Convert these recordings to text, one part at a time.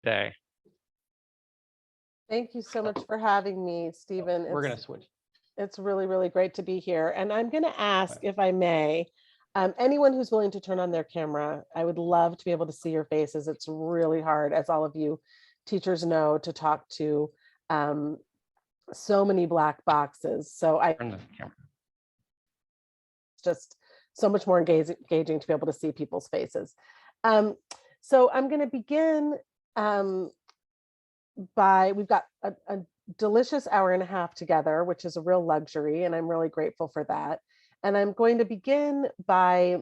day. Thank you so much for having me, Stephen. We're going to switch. It's really, really great to be here. And I'm going to ask, if I may, anyone who's willing to turn on their camera, I would love to be able to see your faces. It's really hard, as all of you teachers know, to talk to so many black boxes. So Turn the camera. just so much more engaging to be able to see people's faces. So I'm going to begin we've got a delicious hour and a half together, which is a real luxury, and I'm really grateful for that. And I'm going to begin by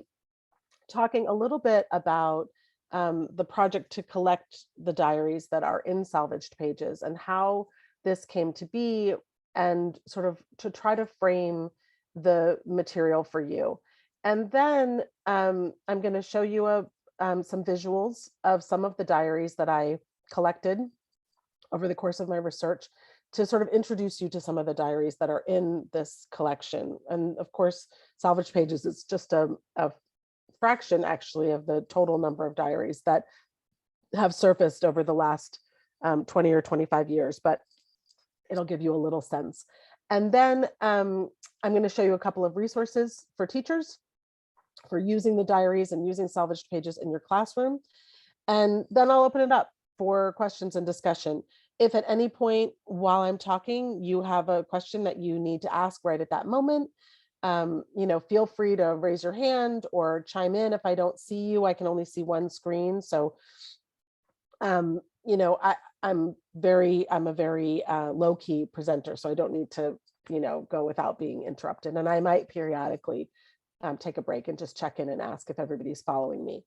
talking a little bit about the project to collect the diaries that are in Salvaged Pages and how this came to be, and sort of to try to frame the material for you. And then I'm going to show you some visuals of some of the diaries that I collected over the course of my research, to sort of introduce you to some of the diaries that are in this collection. And of course, Salvaged Pages is just a fraction, actually, of the total number of diaries that have surfaced over the last 20 or 25 years, but it'll give you a little sense. And then I'm going to show you a couple of resources for teachers for using the diaries and using Salvaged Pages in your classroom. And then I'll open it up for questions and discussion. If at any point while I'm talking, you have a question that you need to ask right at that moment, feel free to raise your hand or chime in. If I don't see you, I can only see one screen. So, I'm a very low-key presenter, so I don't need to, go without being interrupted. And I might periodically take a break and just check in and ask if everybody's following me.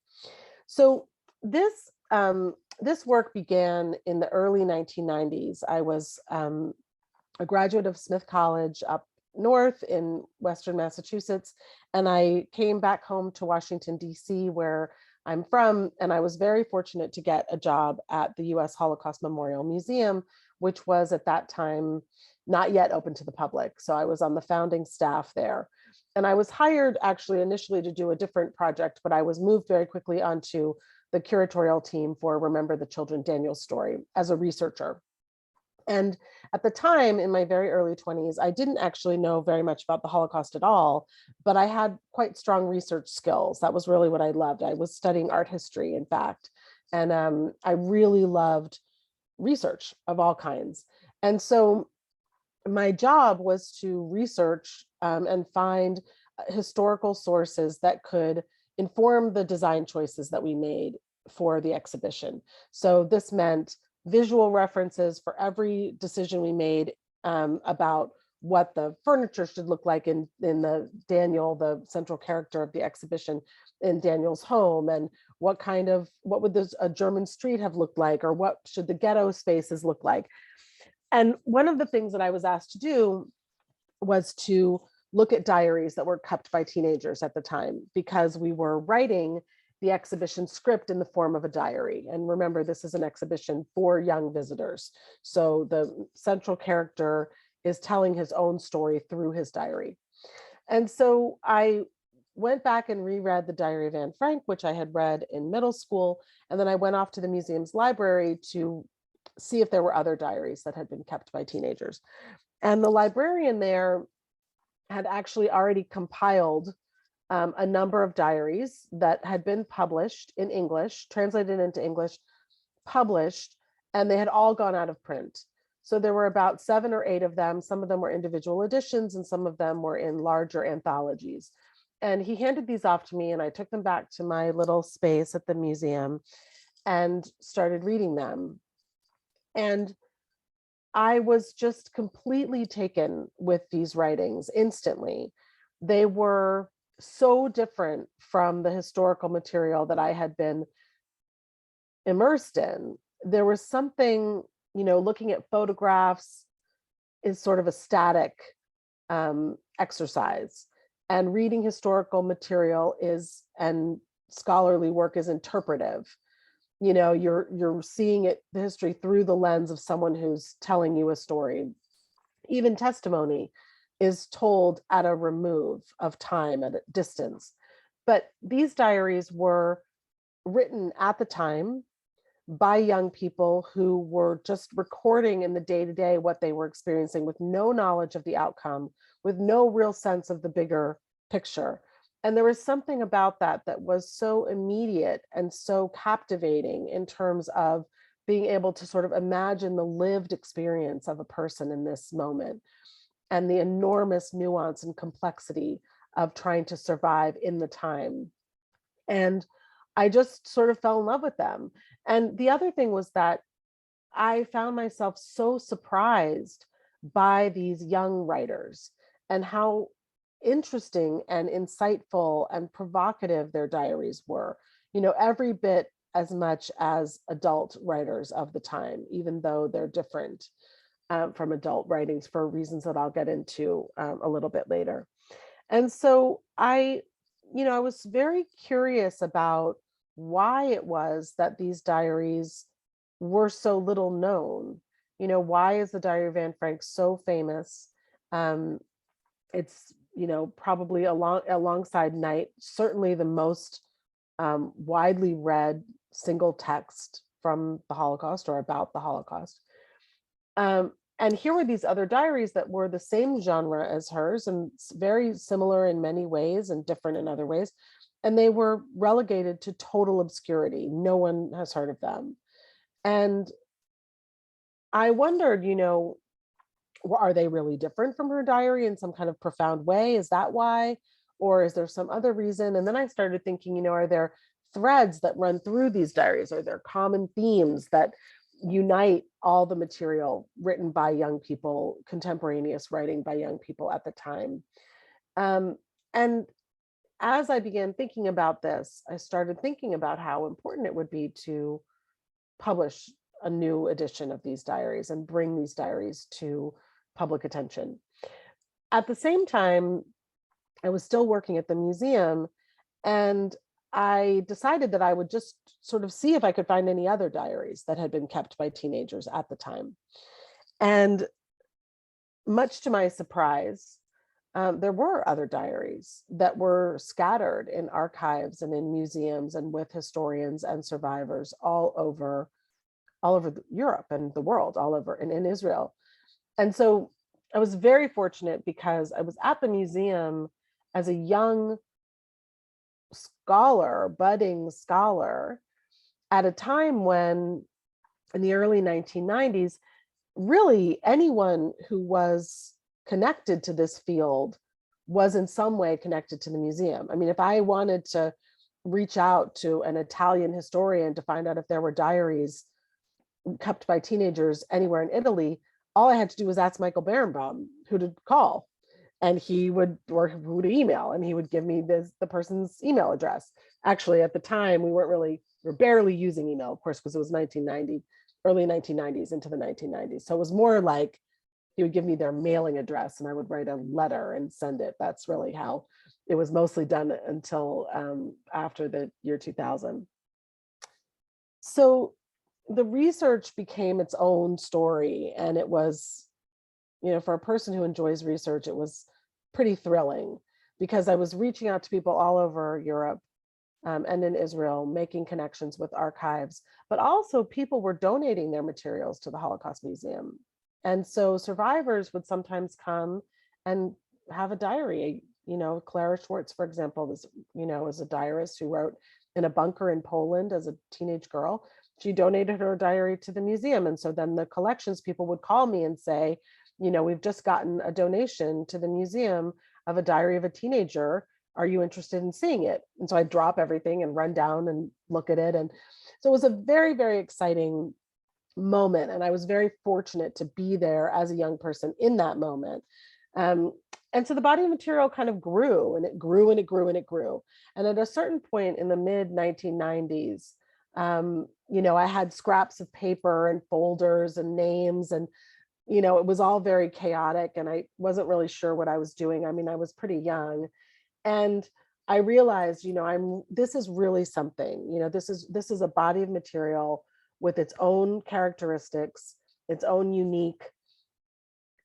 So this work began in the early 1990s. I was a graduate of Smith College up north in Western Massachusetts, and I came back home to Washington, D.C., where I'm from, and I was very fortunate to get a job at the U.S. Holocaust Memorial Museum, which was at that time not yet open to the public. So I was on the founding staff there. And I was hired actually initially to do a different project, but I was moved very quickly onto the curatorial team for Remember the Children, Daniel's story, as a researcher. And at the time, in my very early 20s, I didn't actually know very much about the Holocaust at all, but I had quite strong research skills. That was really what I loved. I was studying art history, in fact, and I really loved research of all kinds. And so my job was to research and find historical sources that could inform the design choices that we made for the exhibition. So this meant visual references for every decision we made about what the furniture should look like in the Daniel, the central character of the exhibition, in Daniel's home, and what would a German street have looked like, or what should the ghetto spaces look like. And one of the things that I was asked to do was to look at diaries that were kept by teenagers at the time, because we were writing the exhibition script in the form of a diary. And remember, this is an exhibition for young visitors. So the central character is telling his own story through his diary. And so I went back and reread the Diary of Anne Frank, which I had read in middle school. And then I went off to the museum's library to see if there were other diaries that had been kept by teenagers. And the librarian there had actually already compiled a number of diaries that had been published in English, translated into English, published, and they had all gone out of print. So there were about 7 or 8 of them. Some of them were individual editions, and some of them were in larger anthologies. And he handed these off to me, and I took them back to my little space at the museum and started reading them. And I was just completely taken with these writings instantly. They were so different from the historical material that I had been immersed in. There was something, looking at photographs is sort of a static exercise, and reading historical material and scholarly work is interpretive. You're seeing the history through the lens of someone who's telling you a story. Even testimony is told at a remove of time, at a distance. But these diaries were written at the time. by young people who were just recording in the day-to-day what they were experiencing with no knowledge of the outcome, with no real sense of the bigger picture. And there was something about that that was so immediate and so captivating in terms of being able to sort of imagine the lived experience of a person in this moment and the enormous nuance and complexity of trying to survive in the time. And I just sort of fell in love with them. And the other thing was that I found myself so surprised by these young writers and how interesting and insightful and provocative their diaries were, every bit as much as adult writers of the time, even though they're different from adult writings for reasons that I'll get into a little bit later. And so I was very curious about why it was that these diaries were so little known. Why is the Diary of Anne Frank so famous? It's, probably alongside Night, certainly the most widely read single text from the Holocaust or about the Holocaust. And here were these other diaries that were the same genre as hers and very similar in many ways and different in other ways. And they were relegated to total obscurity. No one has heard of them. And I wondered, are they really different from her diary in some kind of profound way? Is that why? Or is there some other reason? And then I started thinking, are there threads that run through these diaries? Are there common themes that unite all the material written by young people, contemporaneous writing by young people at the time? And as I began thinking about this, I started thinking about how important it would be to publish a new edition of these diaries and bring these diaries to public attention. At the same time, I was still working at the museum, and I decided that I would just sort of see if I could find any other diaries that had been kept by teenagers at the time. And much to my surprise, there were other diaries that were scattered in archives and in museums and with historians and survivors all over Europe and the world, all over and in Israel. And so I was very fortunate because I was at the museum as a young scholar, budding scholar, at a time when, in the early 1990s, really anyone who was connected to this field was in some way connected to the museum. I mean, if I wanted to reach out to an Italian historian to find out if there were diaries kept by teenagers anywhere in Italy, all I had to do was ask Michael Berenbaum who to call, and he would, or who to email, and he would give me the person's email address. Actually, at the time, we were barely using email, of course, because it was 1990, early 1990s into the 1990s. So it was more like he would give me their mailing address and I would write a letter and send it. That's really how it was mostly done until after the year 2000. So the research became its own story, and it was, for a person who enjoys research, it was pretty thrilling because I was reaching out to people all over Europe and in Israel, making connections with archives, but also people were donating their materials to the Holocaust Museum. And so survivors would sometimes come and have a diary. Clara Schwartz, for example, was a diarist who wrote in a bunker in Poland as a teenage girl. She donated her diary to the museum. And so then the collections people would call me and say, we've just gotten a donation to the museum of a diary of a teenager. Are you interested in seeing it? And so I drop everything and run down and look at it. And so it was a very, very exciting moment. And I was very fortunate to be there as a young person in that moment. And so the body of material kind of grew and it grew and it grew and it grew. And at a certain point in the mid 1990s, I had scraps of paper and folders and names, and it was all very chaotic and I wasn't really sure what I was doing. I mean, I was pretty young, and I realized, this is really something. This is a body of material with its own characteristics, its own unique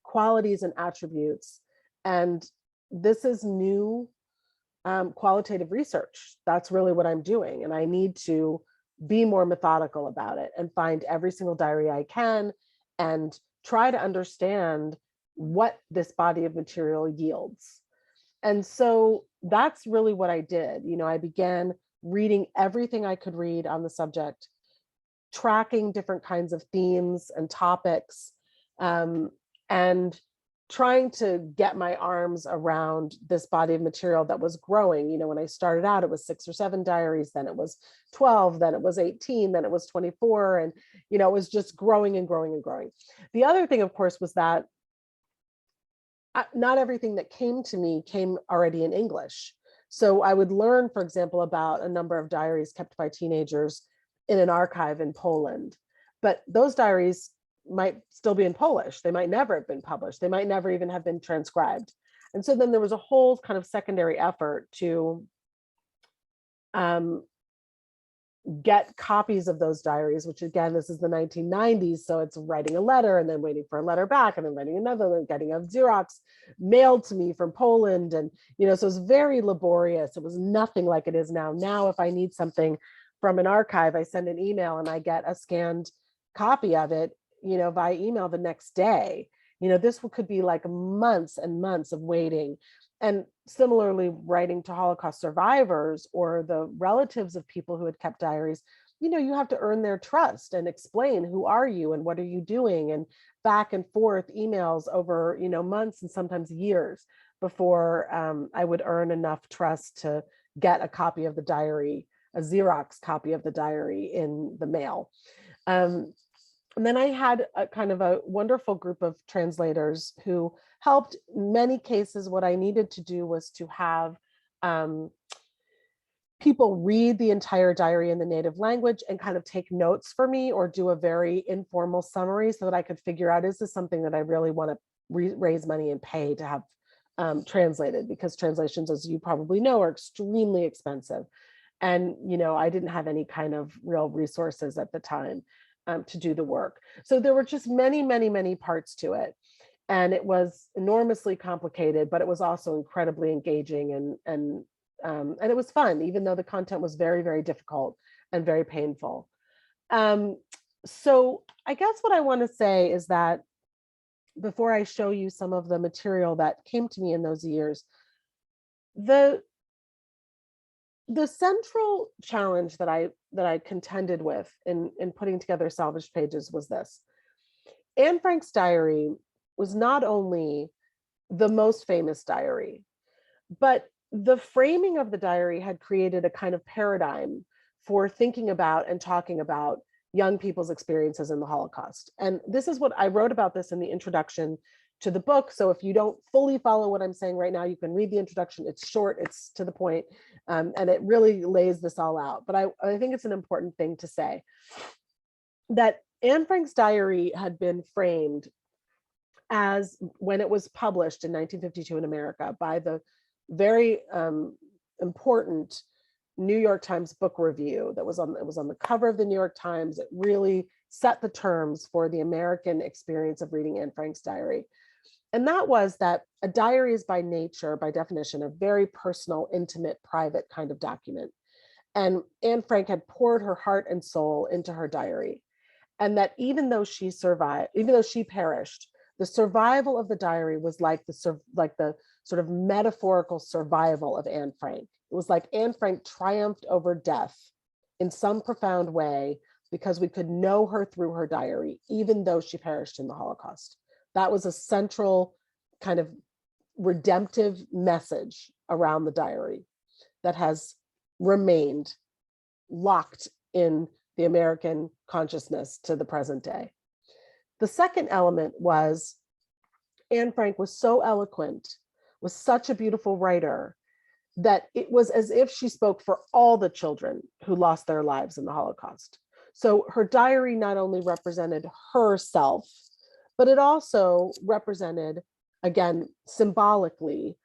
qualities and attributes. And this is new qualitative research. That's really what I'm doing. And I need to be more methodical about it and find every single diary I can and try to understand what this body of material yields. And so that's really what I did. I began reading everything I could read on the subject, tracking different kinds of themes and topics, and trying to get my arms around this body of material that was growing. When I started out, it was 6 or 7 diaries, then it was 12, then it was 18, then it was 24. And, it was just growing and growing and growing. The other thing, of course, was that not everything that came to me came already in English. So I would learn, for example, about a number of diaries kept by teenagers in an archive in Poland. But those diaries might still be in Polish. They might never have been published. They might never even have been transcribed. And so then there was a whole kind of secondary effort to get copies of those diaries, which again, this is the 1990s. So it's writing a letter and then waiting for a letter back and then writing another, and getting a Xerox mailed to me from Poland. And, so it was very laborious. It was nothing like it is now. Now, if I need something from an archive, I send an email and I get a scanned copy of it, via email the next day. This could be like months and months of waiting. And similarly, writing to Holocaust survivors or the relatives of people who had kept diaries, you have to earn their trust and explain, who are you and what are you doing? And back and forth emails over, months and sometimes years before I would earn enough trust to get a copy of the diary, a Xerox copy of the diary in the mail. And then I had a kind of a wonderful group of translators who helped. In many cases, what I needed to do was to have people read the entire diary in the native language and kind of take notes for me or do a very informal summary so that I could figure out, is this something that I really want to raise money and pay to have translated? Because translations, as you probably know, are extremely expensive. And, I didn't have any kind of real resources at the time to do the work. So there were just many, many, many parts to it. And it was enormously complicated, but it was also incredibly engaging and it was fun, even though the content was very, very difficult and very painful. So I guess what I want to say is that before I show you some of the material that came to me in those years, the central challenge that I contended with in putting together Salvaged Pages was this. Anne Frank's diary was not only the most famous diary, but the framing of the diary had created a kind of paradigm for thinking about and talking about young people's experiences in the Holocaust. And this is what I wrote about this in the introduction to the book. So if you don't fully follow what I'm saying right now, you can read the introduction. It's short, it's to the point, and it really lays this all out. But I think it's an important thing to say that Anne Frank's diary had been framed as, when it was published in 1952 in America by the very important New York Times book review it was on the cover of the New York Times. It really set the terms for the American experience of reading Anne Frank's diary. And that was that a diary is by nature, by definition, a very personal, intimate, private kind of document. And Anne Frank had poured her heart and soul into her diary. And that even though she survived, even though she perished, the survival of the diary was like the sort of metaphorical survival of Anne Frank. It was like Anne Frank triumphed over death in some profound way because we could know her through her diary, even though she perished in the Holocaust. That was a central kind of redemptive message around the diary that has remained locked in the American consciousness to the present day. The second element was Anne Frank was so eloquent, was such a beautiful writer, that it was as if she spoke for all the children who lost their lives in the Holocaust. So her diary not only represented herself, but it also represented, again, symbolically,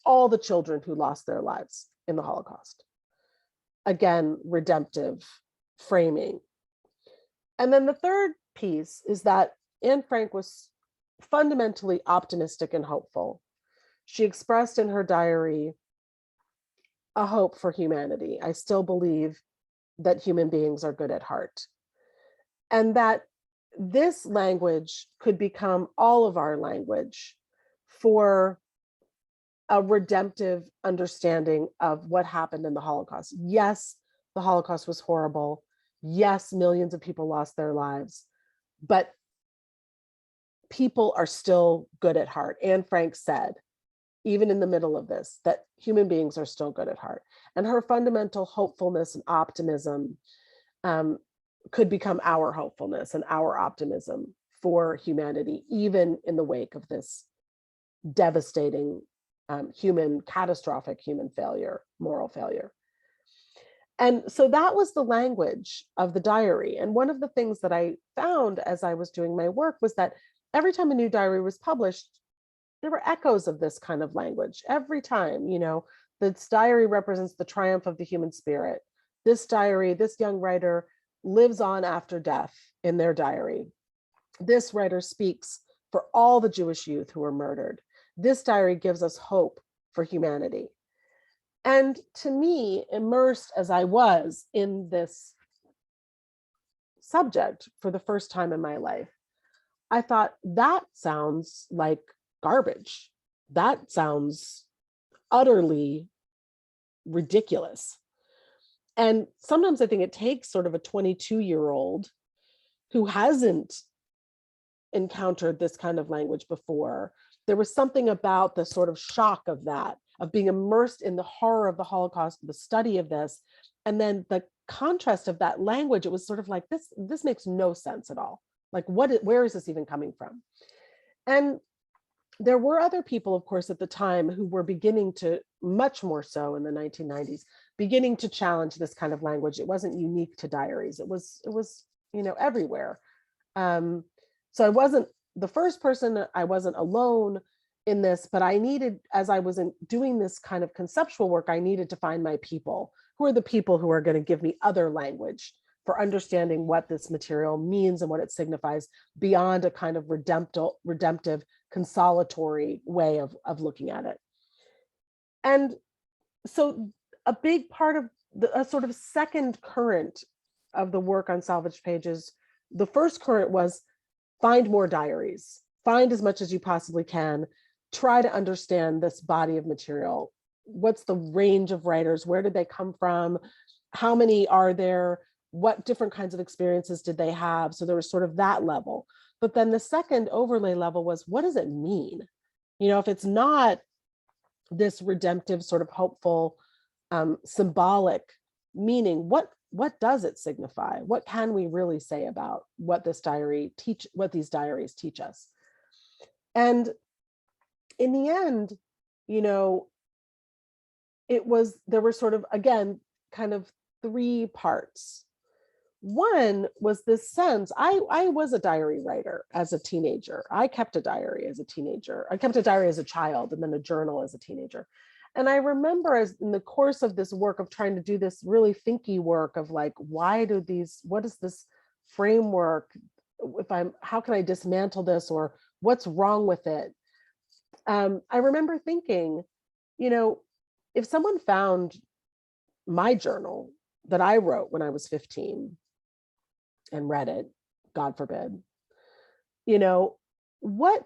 all the children who lost their lives in the Holocaust. Again, redemptive framing. And then the third piece is that Anne Frank was fundamentally optimistic and hopeful. She expressed in her diary a hope for humanity. I still believe that human beings are good at heart, and that this language could become all of our language for a redemptive understanding of what happened in the Holocaust. Yes, the Holocaust was horrible. Yes, millions of people lost their lives, but people are still good at heart. Anne Frank said, even in the middle of this, that human beings are still good at heart. And her fundamental hopefulness and optimism could become our hopefulness and our optimism for humanity, even in the wake of this devastating catastrophic human failure, moral failure. And so that was the language of the diary. And one of the things that I found as I was doing my work was that every time a new diary was published, there were echoes of this kind of language. Every time, this diary represents the triumph of the human spirit. This diary, this young writer lives on after death in their diary. This writer speaks for all the Jewish youth who were murdered. This diary gives us hope for humanity. And to me, immersed as I was in this subject for the first time in my life, I thought, that sounds like garbage. That sounds utterly ridiculous. And sometimes I think it takes sort of a 22-year-old who hasn't encountered this kind of language before. There was something about the sort of shock of that, of being immersed in the horror of the Holocaust, the study of this, and then the contrast of that language. It was sort of like, this makes no sense at all. Like, where is this even coming from? And there were other people, of course, at the time who were beginning to, much more so in the 1990s, beginning to challenge this kind of language. It wasn't unique to diaries. It was everywhere. So I wasn't the first person, I wasn't alone in this, but I needed, as I was doing this kind of conceptual work, I needed to find my people. Who are the people who are going to give me other language for understanding what this material means and what it signifies beyond a kind of redemptive, consolatory way of looking at it. And so a big part of a sort of second current of the work on Salvaged Pages, the first current was find more diaries, find as much as you possibly can, try to understand this body of material. What's the range of writers? Where did they come from? How many are there? What different kinds of experiences did they have? So there was sort of that level. But then the second overlay level was, what does it mean? If it's not this redemptive, sort of hopeful, symbolic meaning, what does it signify? What can we really say about what these diaries teach us? And in the end, there were sort of, again, kind of three parts. One was this sense, I was a diary writer as a teenager. I kept a diary as a teenager. I kept a diary as a child, and then a journal as a teenager. And I remember, as in the course of this work of trying to do this really thinky work of like, what is this framework? How can I dismantle this, or what's wrong with it? I remember thinking, if someone found my journal that I wrote when I was 15 and read it, God forbid, what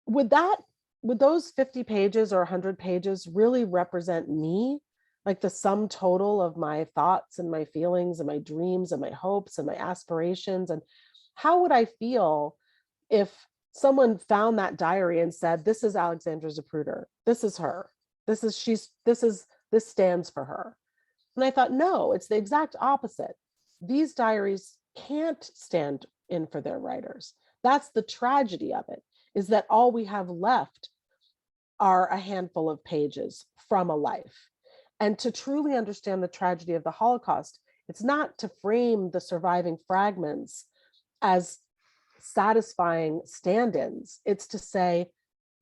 would those 50 pages or 100 pages really represent me? Like the sum total of my thoughts and my feelings and my dreams and my hopes and my aspirations? And how would I feel if someone found that diary and said, this is Alexandra Zapruder, this is her, this stands for her? And I thought, no, it's the exact opposite. These diaries can't stand in for their writers. That's the tragedy of it, is that all we have left are a handful of pages from a life. And to truly understand the tragedy of the Holocaust, it's not to frame the surviving fragments as satisfying stand-ins. It's to say,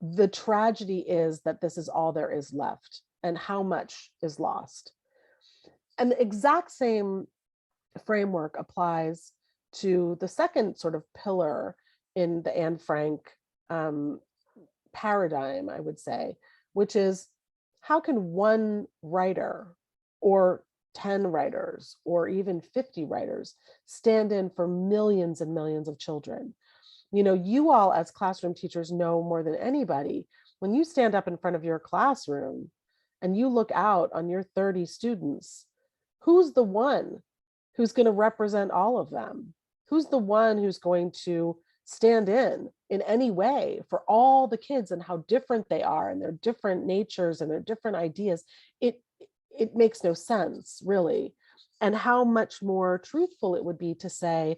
the tragedy is that this is all there is left, and how much is lost. And the exact same framework applies to the second sort of pillar in the Anne Frank paradigm, I would say, which is, how can one writer or 10 writers or even 50 writers stand in for millions and millions of children. You all as classroom teachers know more than anybody, when you stand up in front of your classroom and you look out on your 30 students, who's the one who's going to represent all of them? Who's the one who's going to stand in any way for all the kids and how different they are and their different natures and their different ideas? It makes no sense, really. And how much more truthful it would be to say,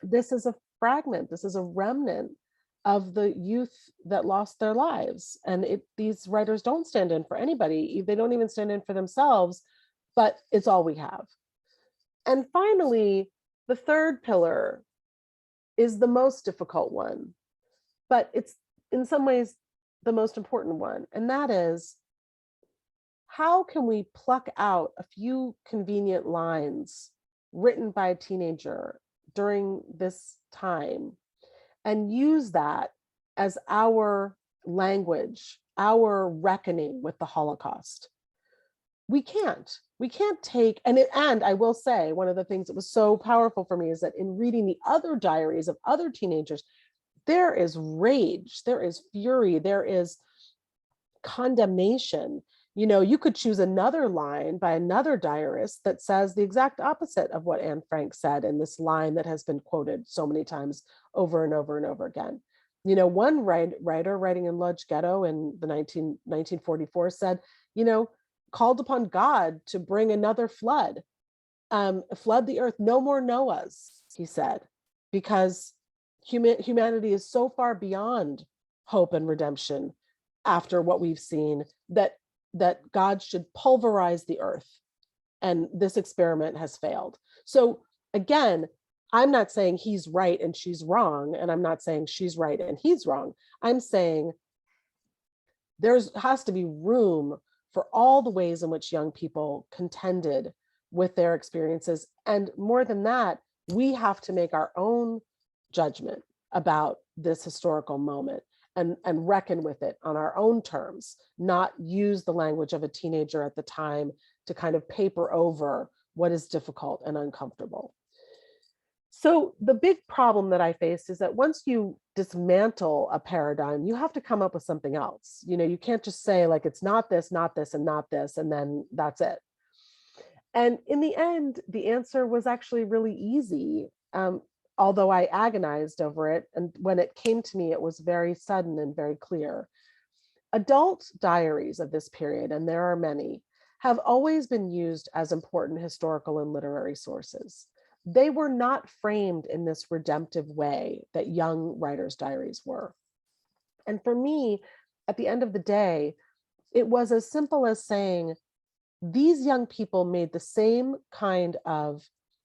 this is a fragment, this is a remnant of the youth that lost their lives. And these writers don't stand in for anybody. They don't even stand in for themselves, but it's all we have. And finally, the third pillar is the most difficult one, but it's in some ways the most important one. And that is, how can we pluck out a few convenient lines written by a teenager during this time and use that as our language, our reckoning with the Holocaust? We can't take, and I will say, one of the things that was so powerful for me is that in reading the other diaries of other teenagers, there is rage, there is fury, there is condemnation. You could choose another line by another diarist that says the exact opposite of what Anne Frank said in this line that has been quoted so many times over and over and over again. One writer writing in Lodz Ghetto in the 1944 said, called upon God to bring another flood, flood the earth, no more Noahs, he said, because humanity is so far beyond hope and redemption after what we've seen that God should pulverize the earth. And this experiment has failed. So again, I'm not saying he's right and she's wrong, and I'm not saying she's right and he's wrong. I'm saying has to be room for all the ways in which young people contended with their experiences. And more than that, we have to make our own judgment about this historical moment and reckon with it on our own terms, not use the language of a teenager at the time to kind of paper over what is difficult and uncomfortable. So the big problem that I faced is that once you dismantle a paradigm, you have to come up with something else. You can't just say like, it's not this, and not this, and then that's it. And in the end, the answer was actually really easy, although I agonized over it. And when it came to me, it was very sudden and very clear. Adult diaries of this period, and there are many, have always been used as important historical and literary sources. They were not framed in this redemptive way that young writers' diaries were. And for me, at the end of the day, it was as simple as saying, these young people made the same kind of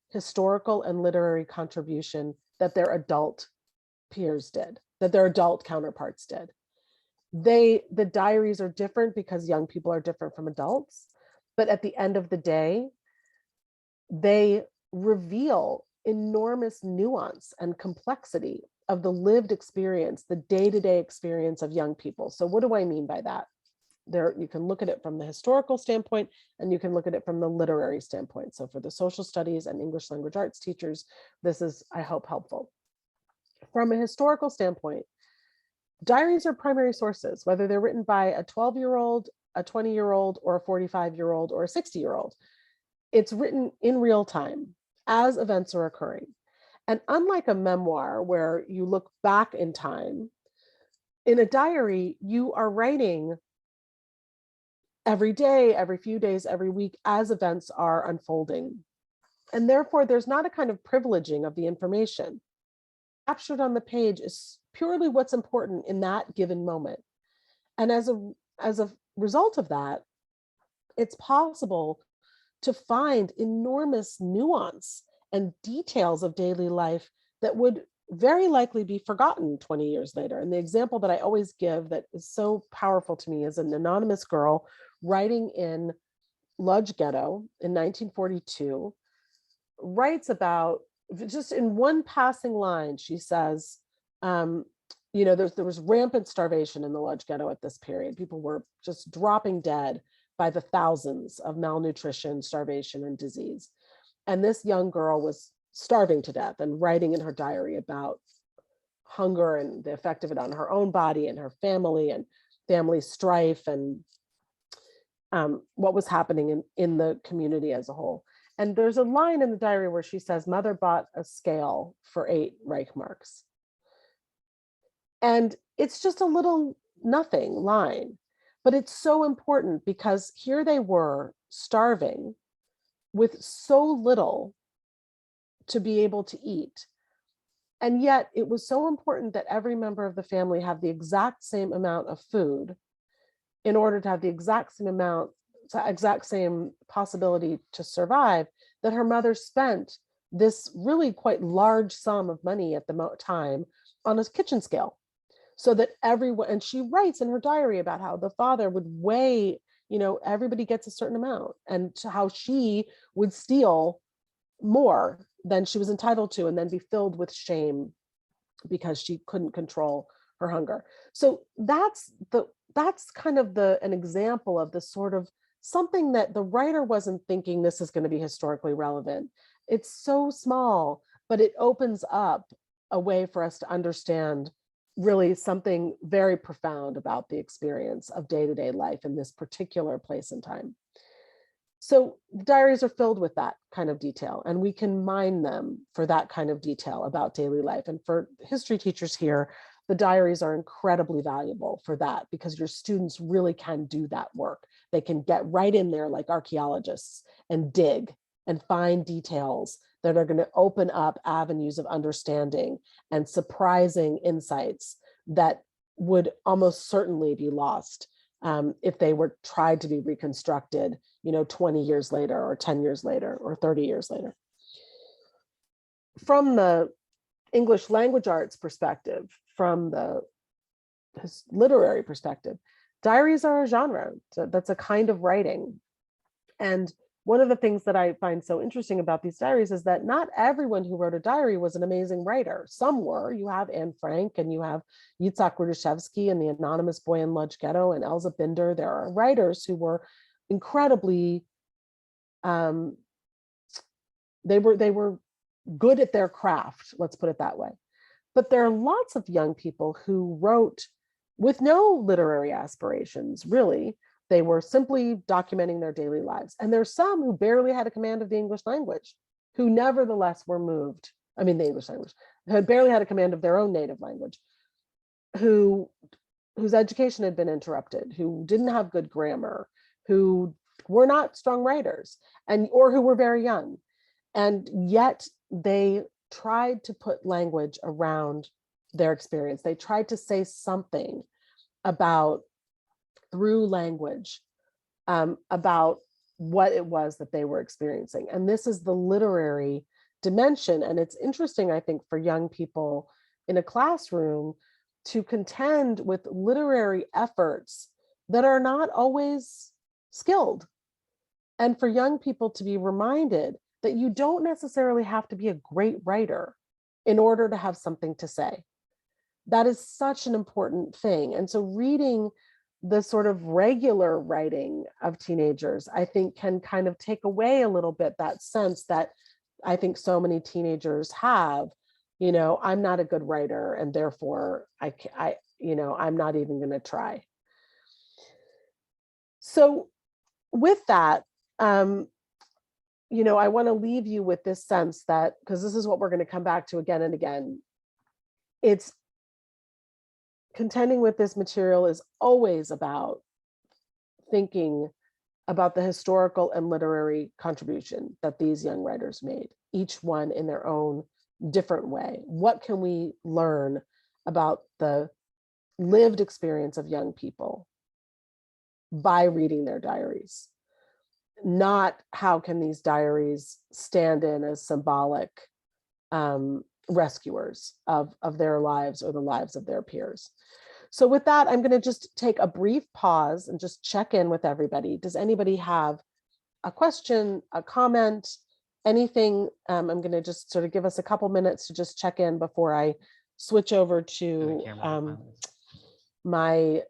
historical and literary contribution that their adult peers did, that their adult counterparts did. The diaries are different because young people are different from adults, but at the end of the day, they reveal enormous nuance and complexity of the lived experience, the day-to-day experience of young people. So what do I mean by that? You can look at it from the historical standpoint, and you can look at it from the literary standpoint. So for the social studies and English language arts teachers, this is, I hope, helpful. From a historical standpoint, diaries are primary sources, whether they're written by a 12-year-old, a 20-year-old, or a 45-year-old, or a 60-year-old. It's written in real time as events are occurring. And unlike a memoir where you look back in time, in a diary, you are writing every day, every few days, every week as events are unfolding. And therefore, there's not a kind of privileging of the information. Captured on the page is purely what's important in that given moment. And as a result of that, it's possible to find enormous nuance and details of daily life that would very likely be forgotten 20 years later. And the example that I always give that is so powerful to me is an anonymous girl writing in Lodz Ghetto in 1942, writes about, just in one passing line, she says, there was rampant starvation in the Lodz Ghetto at this period. People were just dropping dead by the thousands of malnutrition, starvation, and disease. And this young girl was starving to death and writing in her diary about hunger and the effect of it on her own body and her family and family strife and what was happening in the community as a whole. And there's a line in the diary where she says, "Mother bought a scale for 8 Reichmarks." And it's just a little nothing line, but it's so important because here they were starving with so little to be able to eat. And yet it was so important that every member of the family have the exact same amount of food in order to have the exact same possibility to survive, that her mother spent this really quite large sum of money at the time on a kitchen scale. So that everyone, and she writes in her diary about how the father would weigh, everybody gets a certain amount, and how she would steal more than she was entitled to and then be filled with shame because she couldn't control her hunger. So that's kind of an example of the sort of something that the writer wasn't thinking this is going to be historically relevant. It's so small, but it opens up a way for us to understand really something very profound about the experience of day-to-day life in this particular place and time. So diaries are filled with that kind of detail, and we can mine them for that kind of detail about daily life. And for history teachers here, the diaries are incredibly valuable for that, because your students really can do that work. They can get right in there like archaeologists and dig and find details that are going to open up avenues of understanding and surprising insights that would almost certainly be lost if they were tried to be reconstructed, 20 years later or 10 years later or 30 years later. From the English language arts perspective, from the literary perspective, diaries are a genre. So that's a kind of writing. And one of the things that I find so interesting about these diaries is that not everyone who wrote a diary was an amazing writer. Some were. You have Anne Frank, and you have Yitzhak Rudashevsky and the Anonymous Boy in Lodz Ghetto and Elza Binder. There are writers who were incredibly, they were good at their craft, let's put it that way. But there are lots of young people who wrote with no literary aspirations, really. They were simply documenting their daily lives. And there's some who barely had a command of the English language, who nevertheless were moved. I mean, the English language, had barely had a command of their own native language, whose education had been interrupted, who didn't have good grammar, who were not strong writers, or who were very young. And yet they tried to put language around their experience. They tried to say something through language, about what it was that they were experiencing. And this is the literary dimension. And it's interesting, I think, for young people in a classroom to contend with literary efforts that are not always skilled. And for young people to be reminded that you don't necessarily have to be a great writer in order to have something to say. That is such an important thing. And so reading the sort of regular writing of teenagers, I think, can kind of take away a little bit that sense that I think so many teenagers have, I'm not a good writer, and therefore I'm not even going to try. So with that, I want to leave you with this sense that, because this is what we're going to come back to again and again, it's contending with this material is always about thinking about the historical and literary contribution that these young writers made, each one in their own different way. What can we learn about the lived experience of young people by reading their diaries? Not how can these diaries stand in as symbolic rescuers of their lives or the lives of their peers. So with that, I'm going to just take a brief pause and just check in with everybody. Does anybody have a question, a comment, anything? I'm going to just sort of give us a couple minutes to just check in before I switch over to my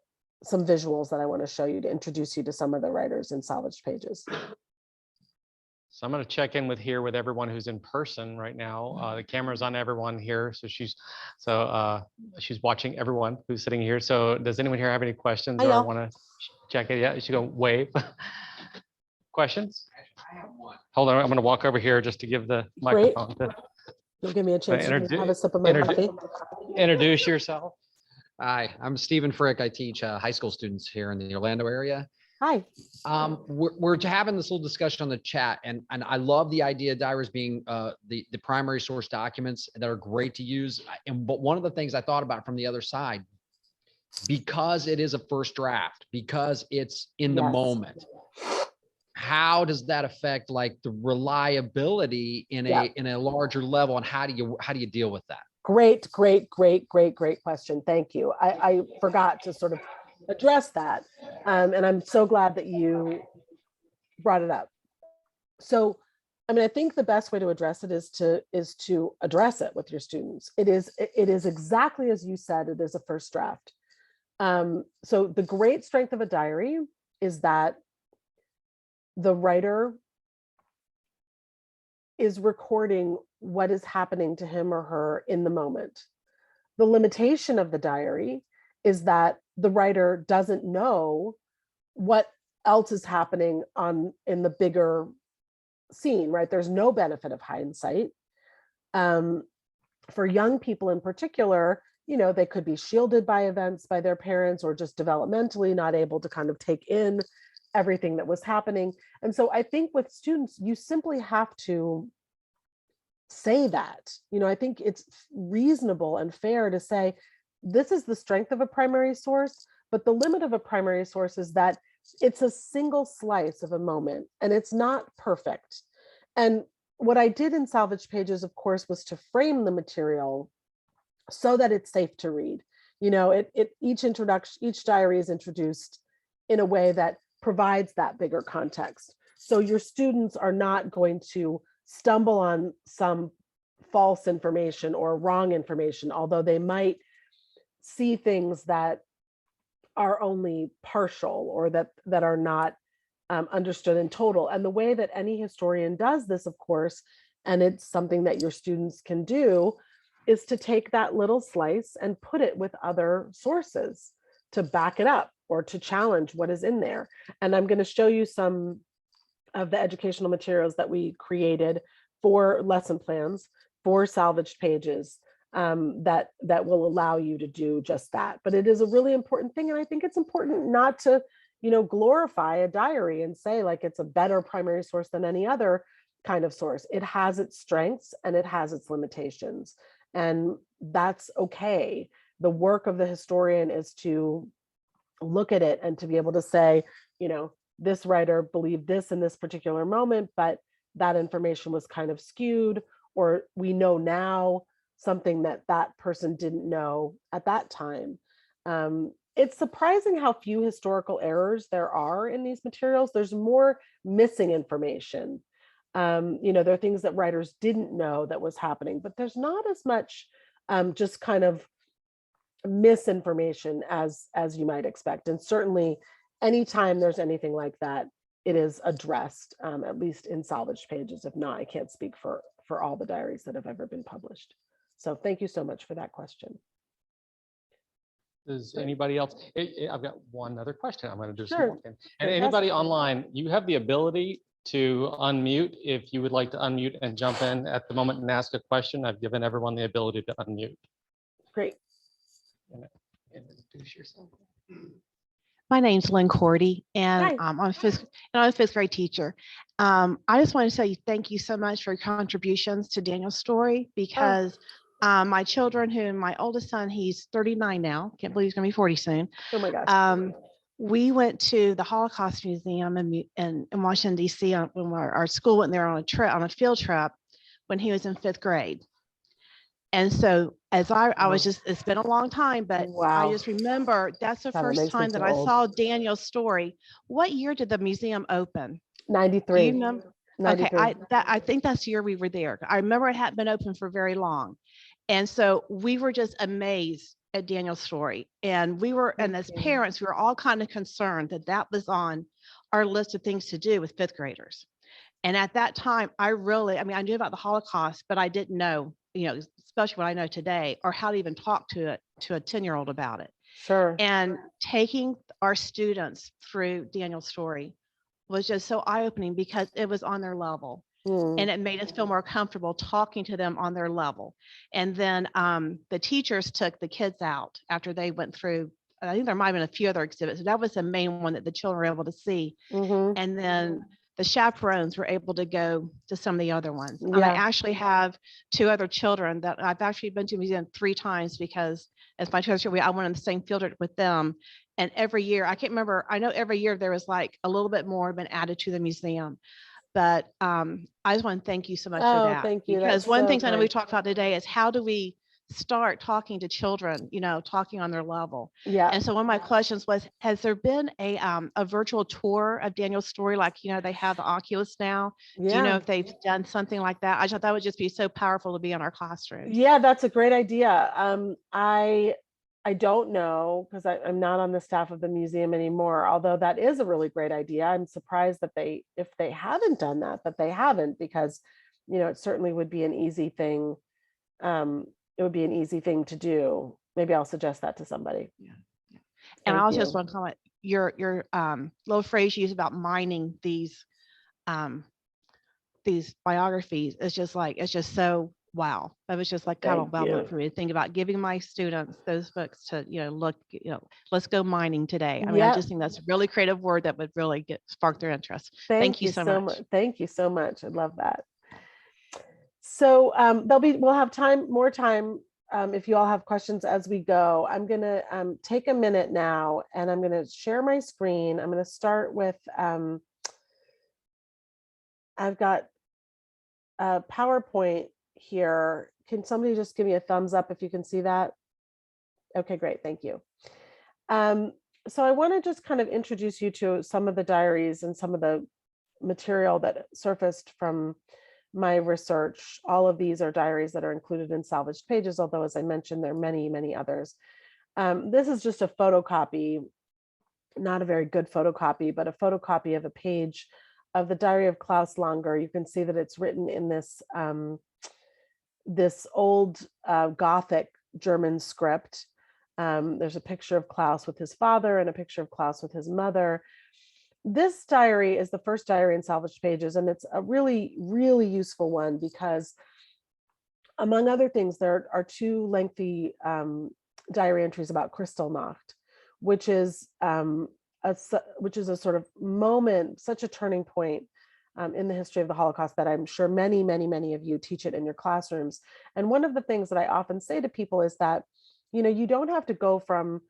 some visuals that I want to show you to introduce you to some of the writers in Salvaged Pages. So I'm going to check in with everyone who's in person right now. The camera's on everyone here, so she's watching everyone who's sitting here. So does anyone here have any questions Hi, or y'all. want to check it? Yeah, you should go wave. Questions? I have one. Hold on, I'm going to walk over here just to give the microphone. You'll give me a chance to have a sip of my Introduce- coffee. Introduce yourself. Hi, I'm Stephen Frick. I teach high school students here in the Orlando area. Hi. We're having this little discussion on the chat, and I love the idea of diaries being the primary source documents that are great to use. But one of the things I thought about from the other side, because it is a first draft, because it's in the moment, how does that affect like the reliability in a larger level, and how do you deal with that? Great question. Thank you. I forgot to sort of address that. And I'm so glad that you brought it up. So, I mean, I think the best way to address it is to address it with your students. It is exactly as you said, it is a first draft. So the great strength of a diary is that the writer is recording what is happening to him or her in the moment. The limitation of the diary is that the writer doesn't know what else is happening in the bigger scene, right? There's no benefit of hindsight. For young people in particular, they could be shielded by events by their parents, or just developmentally not able to kind of take in everything that was happening. And so I think with students, you simply have to say that. I think it's reasonable and fair to say, this is the strength of a primary source, but the limit of a primary source is that it's a single slice of a moment and it's not perfect. And what I did in Salvaged Pages, of course, was to frame the material so that it's safe to read. Each diary is introduced in a way that provides that bigger context. So your students are not going to stumble on some false information or wrong information, although they might see things that are only partial or that are not understood in total. And the way that any historian does this, of course, and it's something that your students can do, is to take that little slice and put it with other sources to back it up or to challenge what is in there. And I'm going to show you some of the educational materials that we created for lesson plans for Salvaged Pages that will allow you to do just that. But it is a really important thing. And I think it's important not to, glorify a diary and say like it's a better primary source than any other kind of source. It has its strengths and it has its limitations. And that's okay. The work of the historian is to look at it and to be able to say, this writer believed this in this particular moment, but that information was kind of skewed, or we know now something that person didn't know at that time. It's surprising how few historical errors there are in these materials. There's more missing information. There are things that writers didn't know that was happening, but there's not as much just kind of misinformation as you might expect. And certainly anytime there's anything like that, it is addressed, at least in Salvaged Pages. If not, I can't speak for all the diaries that have ever been published. So thank you so much for that question. Does anybody else? I've got one other question. I'm going to do some Sure. more. And anybody online, you have the ability to unmute if you would like to unmute and jump in at the moment and ask a question. I've given everyone the ability to unmute. Great. Introduce yourself. My name's Lynn Cordy, and Hi. I'm a fifth grade teacher. I just want to say thank you so much for your contributions to Daniel's story, because my children, my oldest son, he's 39 now. Can't believe he's going to be 40 soon. Oh my gosh. We went to the Holocaust Museum in Washington, D.C. When our school went there on a field trip when he was in fifth grade. And so as I was just, it's been a long time, but Wow. I just remember that's the God, it first makes me time that feel I old. saw Daniel's story. What year did the museum open? 93. Do you remember? 93. Okay, I think that's the year we were there. I remember it hadn't been open for very long. And so we were just amazed at Daniel's story. And we were, and as parents, we were all kind of concerned that that was on our list of things to do with fifth graders. And at that time, I mean, I knew about the Holocaust, but I didn't know, especially what I know today, or how to even talk to a 10-year-old about it. Sure. And taking our students through Daniel's story was just so eye-opening because it was on their level. And it made us feel more comfortable talking to them on their level. And then the teachers took the kids out after they went through, I think there might have been a few other exhibits. So that was the main one that the children were able to see. And then the chaperones were able to go to some of the other ones. And I actually have 2 other children that I've actually been to the museum 3 times because as my children, I went on the same field trip with them. And every year, I can't remember, I know every year there was like a little bit more been added to the museum. But I just want to thank you so much for that. Thank you. Because That's one of the so things I know kind. we've talked about today is how do we start talking to children, talking on their level. Yeah. And so one of my questions was, has there been a virtual tour of Daniel's story? Like, they have the Oculus now. Do you know if they've done something like that? I thought that would just be so powerful to be in our classrooms. Yeah, that's a great idea. I don't know because I'm not on the staff of the museum anymore, although that is a really great idea. I'm surprised that if they haven't done that they haven't, because, it certainly would be an easy thing. It would be an easy thing to do. Maybe I'll suggest that to somebody. Yeah. And I also just want to comment, your little phrase you use about mining these biographies is just like, it's just so wow. That was just like kind of well for me to think about giving my students those books to, look, let's go mining today. I mean, I just think that's a really creative word that would really spark their interest. Thank you so much. Thank you so much. I love that. So we'll have more time if you all have questions as we go. I'm going to take a minute now and I'm going to share my screen. I'm going to start with, I've got a PowerPoint here. Can somebody just give me a thumbs up if you can see that? Okay, great. Thank you. So I want to just kind of introduce you to some of the diaries and some of the material that surfaced from my research. All of these are diaries that are included in Salvaged Pages, although as I mentioned, there are many, many others. This is just a photocopy, not a very good photocopy, but a photocopy of a page of the Diary of Klaus Langer. You can see that it's written in this this old Gothic German script. There's a picture of Klaus with his father and a picture of Klaus with his mother. This diary is the first diary in Salvaged Pages, and it's a really, really useful one because, among other things, there are 2 lengthy diary entries about Kristallnacht, which is a sort of moment, such a turning point in the history of the Holocaust that I'm sure many, many, many of you teach it in your classrooms. And one of the things that I often say to people is that, you don't have to go from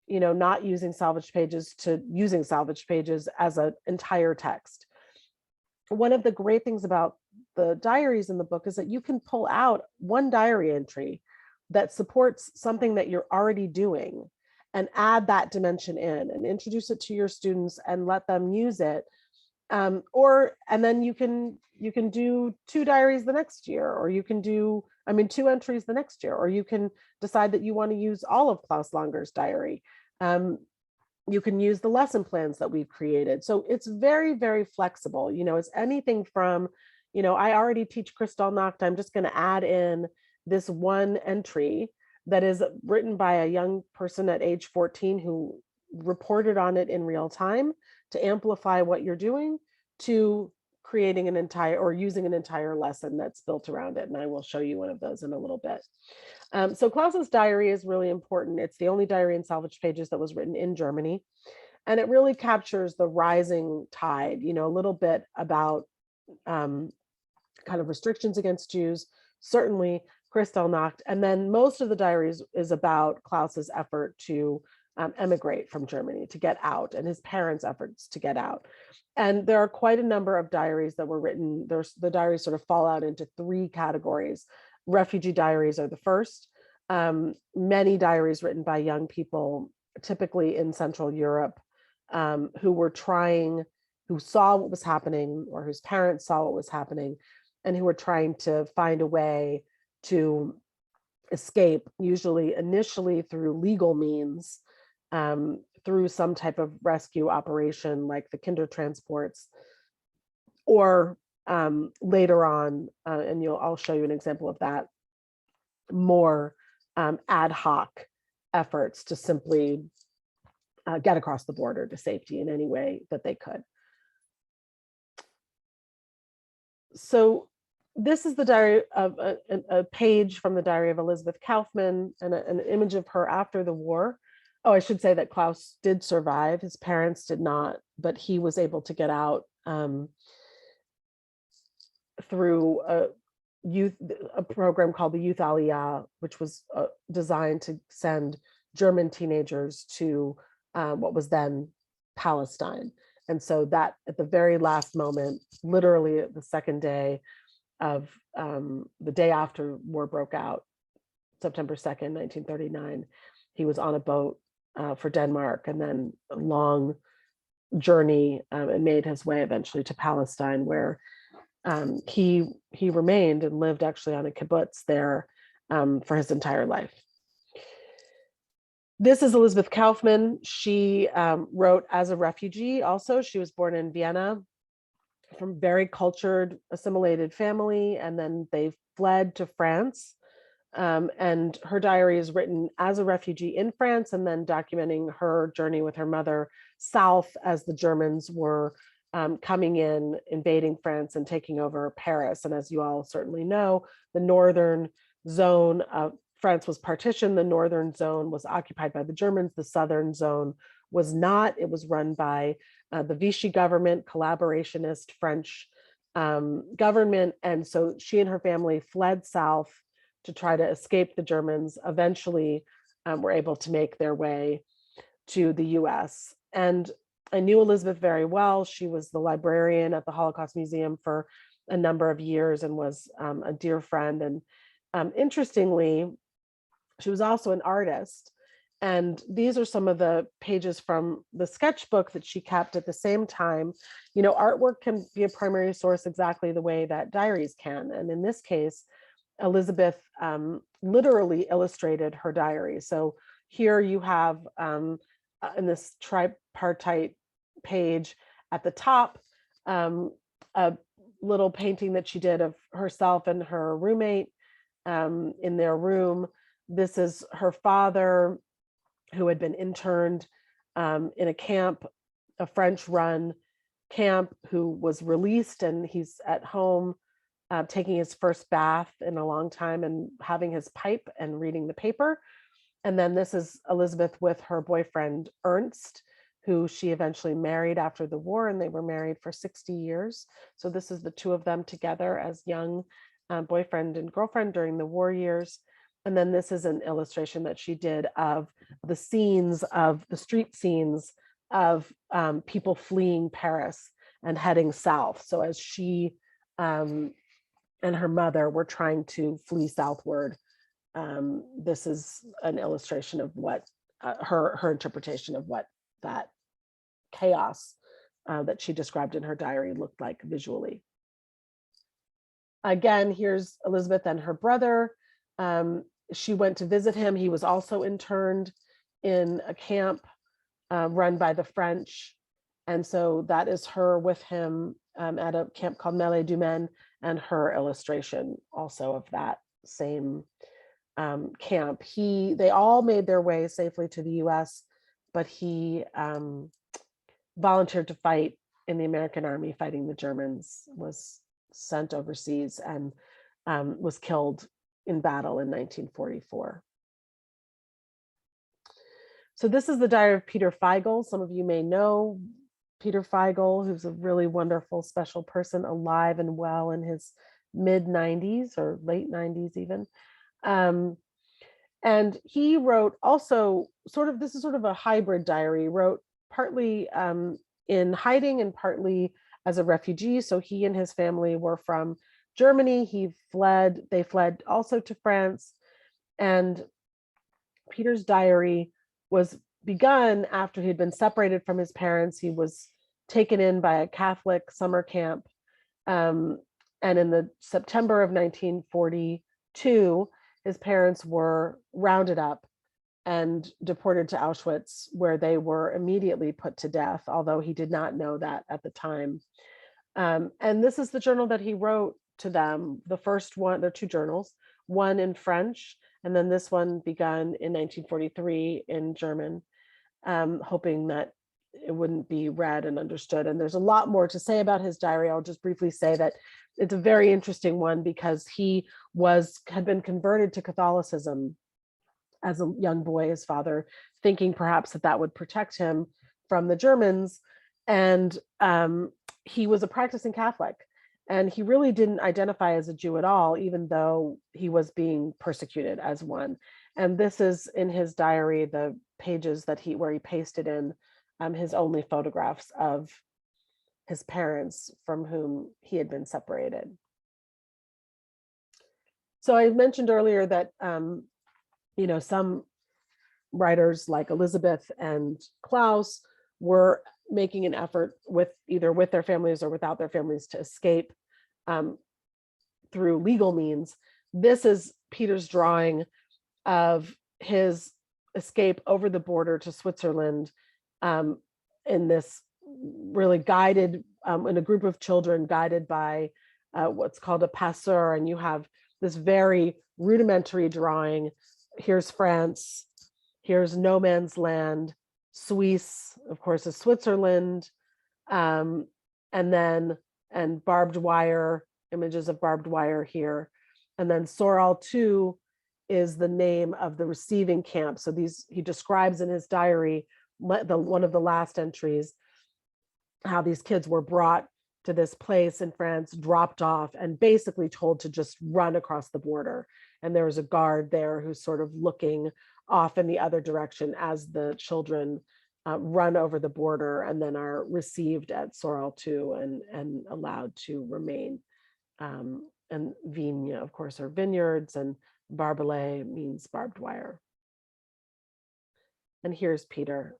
not using Salvaged Pages to using Salvaged Pages as an entire text. One of the great things about the diaries in the book is that you can pull out one diary entry that supports something that you're already doing and add that dimension in and introduce it to your students and let them use it. And then you can do 2 diaries the next year, or you can do, 2 entries the next year, or you can decide that you want to use all of Klaus Langer's diary. You can use the lesson plans that we've created. So it's very, very flexible. It's anything from, I already teach Kristallnacht. I'm just going to add in this one entry that is written by a young person at age 14 who reported on it in real time to amplify what you're doing, to creating an entire or using an entire lesson that's built around it. And I will show you one of those in a little bit. So Klaus's diary is really important. It's the only diary in Salvaged Pages that was written in Germany. And it really captures the rising tide, a little bit about kind of restrictions against Jews, certainly Kristallnacht. And then most of the diaries is about Klaus's effort to emigrate from Germany, to get out, and his parents' efforts to get out. And there are quite a number of diaries that were written. The diaries sort of fall out into 3 categories. Refugee diaries are the first. Many diaries written by young people, typically in Central Europe, who saw what was happening, or whose parents saw what was happening, and who were trying to find a way to escape, usually initially through legal means, through some type of rescue operation like the kinder transports, or later on, and I'll show you an example of that, more ad hoc efforts to simply get across the border to safety in any way that they could. So this is the diary of a page from the diary of Elizabeth Kaufman, and an image of her after the war. Oh, I should say that Klaus did survive. His parents did not, but he was able to get out through a program called the Youth Aliyah, which was designed to send German teenagers to what was then Palestine. And so that at the very last moment, literally the second day of the day after war broke out, September 2nd, 1939, he was on a boat for Denmark, and then a long journey, and made his way eventually to Palestine, where he remained and lived actually on a kibbutz there for his entire life. This is Elizabeth Kaufman. She wrote as a refugee also. She was born in Vienna from very cultured, assimilated family, and then they fled to France. And her diary is written as a refugee in France, and then documenting her journey with her mother south as the Germans were coming in, invading France and taking over Paris. And as you all certainly know, the northern zone of France was partitioned. The northern zone was occupied by the Germans. The southern zone was not. It was run by the Vichy government, collaborationist French government. And so she and her family fled south to try to escape the Germans. Eventually were able to make their way to the US. And I knew Elizabeth very well. She was the librarian at the Holocaust Museum for a number of years and was a dear friend. And interestingly, she was also an artist. And these are some of the pages from the sketchbook that she kept at the same time. You know, artwork can be a primary source exactly the way that diaries can. And in this case, Elizabeth literally illustrated her diary. So here you have in this tripartite page at the top, a little painting that she did of herself and her roommate in their room. This is her father, who had been interned in a camp, a French-run camp, who was released, and he's at home taking his first bath in a long time and having his pipe and reading the paper. And then this is Elizabeth with her boyfriend, Ernst, who she eventually married after the war, and they were married for 60 years. So this is the two of them together as young boyfriend and girlfriend during the war years. And then this is an illustration that she did of the scenes of the street scenes of people fleeing Paris and heading south. So as she and her mother were trying to flee southward, this is an illustration of what her interpretation of what that chaos that she described in her diary looked like visually. Again, here's Elizabeth and her brother. She went to visit him. He was also interned in a camp run by the French. And so that is her with him at a camp called Mêlée du Maine, and her illustration also of that same camp. They all made their way safely to the US, but he volunteered to fight in the American army fighting the Germans, was sent overseas, and was killed in battle in 1944. So this is the diary of Peter Feigl. Some of you may know Peter Feigl, who's a really wonderful, special person, alive and well in his mid-90s or late 90s even. And he wrote also this is sort of a hybrid diary. He wrote partly in hiding and partly as a refugee. So he and his family were from Germany. They fled also to France. And Peter's diary was begun after he had been separated from his parents. He was taken in by a Catholic summer camp. And in the September of 1942, his parents were rounded up and deported to Auschwitz, where they were immediately put to death, although he did not know that at the time. And this is the journal that he wrote to them. The first one, there are two journals, one in French, and then this one begun in 1943 in German, hoping that it wouldn't be read and understood. And there's a lot more to say about his diary. I'll just briefly say that it's a very interesting one because he had been converted to Catholicism as a young boy, his father thinking perhaps that would protect him from the Germans. And he was a practicing Catholic, and he really didn't identify as a Jew at all, even though he was being persecuted as one. And this is in his diary, the pages where he pasted in his only photographs of his parents from whom he had been separated. So I mentioned earlier that some writers like Elizabeth and Klaus were making an effort either with their families or without their families to escape through legal means. This is Peter's drawing of his escape over the border to Switzerland in this really guided, in a group of children guided by what's called a passeur. And you have this very rudimentary drawing. Here's France, here's no man's land, Suisse, of course, is Switzerland, and barbed wire, images of barbed wire here. And then Soral 2 is the name of the receiving camp. So he describes in his diary, one of the last entries, how these kids were brought to this place in France, dropped off, and basically told to just run across the border. And there was a guard there who's sort of looking off in the other direction as the children run over the border and then are received at Soral 2 and allowed to remain. And vigne, of course, are vineyards, and barbelé means barbed wire. And here's Peter.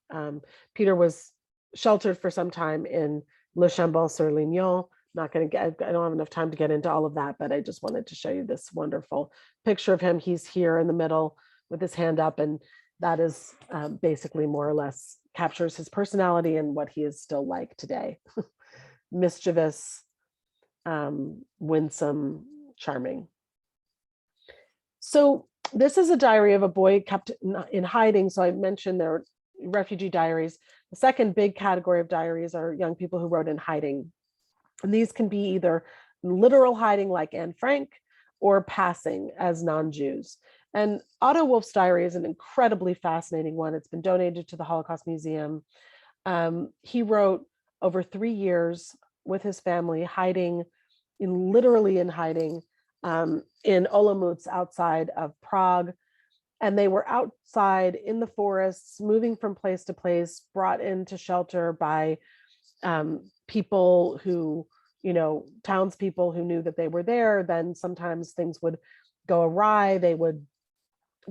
Peter was sheltered for some time in Le Chambon-sur-Lignon. I don't have enough time to get into all of that, but I just wanted to show you this wonderful picture of him. He's here in the middle with his hand up, and that is basically more or less captures his personality and what he is still like today. Mischievous, winsome, charming. So this is a diary of a boy kept in hiding. So I mentioned there are refugee diaries. The second big category of diaries are young people who wrote in hiding. And these can be either literal hiding like Anne Frank, or passing as non-Jews. And Otto Wolff's diary is an incredibly fascinating one. It's been donated to the Holocaust Museum. He wrote over 3 years with his family, literally in hiding, in Olomouc outside of Prague. And they were outside in the forests, moving from place to place, brought into shelter by people who, townspeople who knew that they were there. Then sometimes things would go awry. They would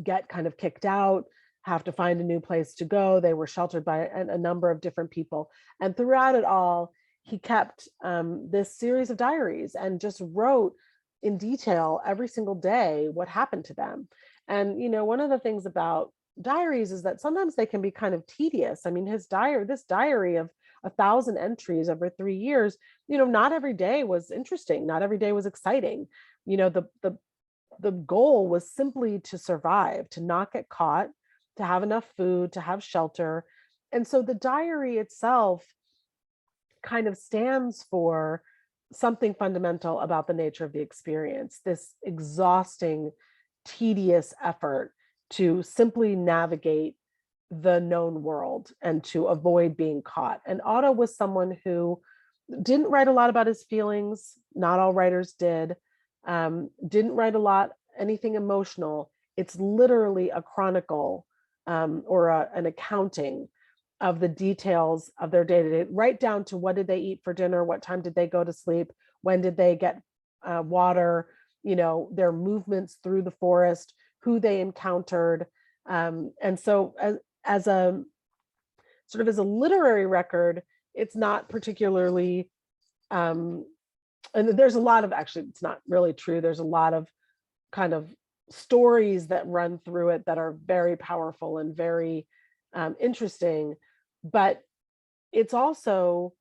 get kind of kicked out, have to find a new place to go. They were sheltered by a number of different people. And throughout it all, he kept this series of diaries and just wrote in detail every single day what happened to them. And, one of the things about diaries is that sometimes they can be kind of tedious. I mean, this diary of 1,000 entries over 3 years, not every day was interesting. Not every day was exciting. The goal was simply to survive, to not get caught, to have enough food, to have shelter. And so the diary itself kind of stands for something fundamental about the nature of the experience, this exhausting, tedious effort to simply navigate the known world and to avoid being caught. And Otto was someone who didn't write a lot about his feelings. Not all writers did. Didn't write anything emotional. It's literally a chronicle or an accounting of the details of their day-to-day, right down to what did they eat for dinner, what time did they go to sleep, when did they get water, their movements through the forest, who they encountered. And so as a literary record, it's not particularly, and there's a lot of, actually, it's not really true. There's a lot of kind of stories that run through it that are very powerful and very interesting. But it's also,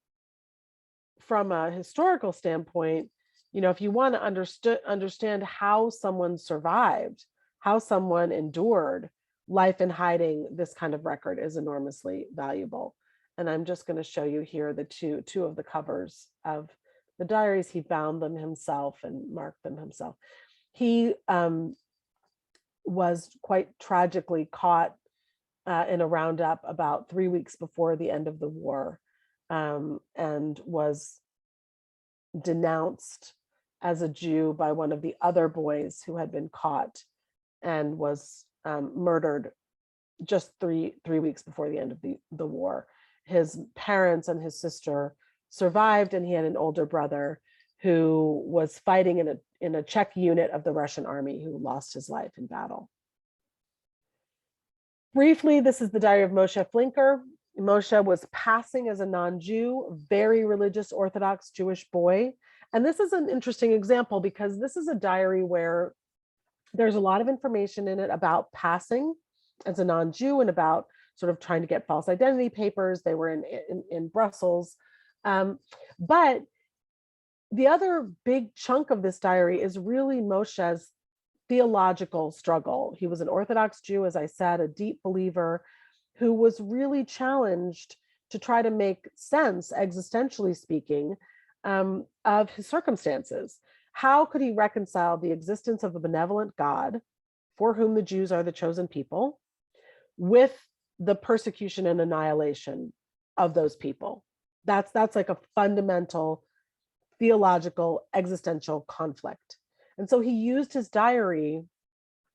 from a historical standpoint, if you want to understand how someone survived, how someone endured life in hiding, this kind of record is enormously valuable. And I'm just going to show you here the two of the covers of the diaries. He bound them himself and marked them himself. He was quite tragically caught in a roundup about 3 weeks before the end of the war, and was denounced as a Jew by one of the other boys who had been caught, and was murdered just three weeks before the end of the war. His parents and his sister survived, and he had an older brother who was fighting in a Czech unit of the Russian army, who lost his life in battle. Briefly, this is the diary of Moshe Flinker. Moshe was passing as a non-Jew, very religious Orthodox Jewish boy. And this is an interesting example because this is a diary where there's a lot of information in it about passing as a non-Jew and about sort of trying to get false identity papers. They were in Brussels. But the other big chunk of this diary is really Moshe's theological struggle. He was an Orthodox Jew, as I said, a deep believer who was really challenged to try to make sense, existentially speaking, of his circumstances. How could he reconcile the existence of a benevolent God, for whom the Jews are the chosen people, with the persecution and annihilation of those people? That's like a fundamental theological existential conflict. And so he used his diary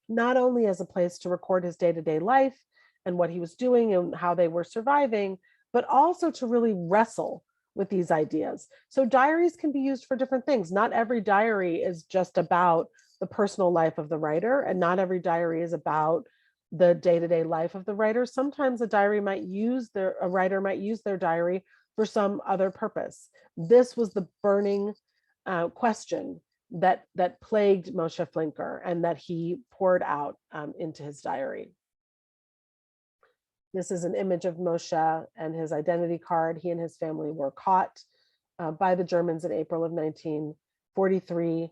not only as a place to record his day-to-day life and what he was doing and how they were surviving, but also to really wrestle with these ideas. So diaries can be used for different things. Not every diary is just about the personal life of the writer, and not every diary is about the day-to-day life of the writer. Sometimes a writer might use their diary for some other purpose. This was the burning question that plagued Moshe Flinker and that he poured out into his diary. This is an image of Moshe and his identity card. He and his family were caught by the Germans in April of 1943.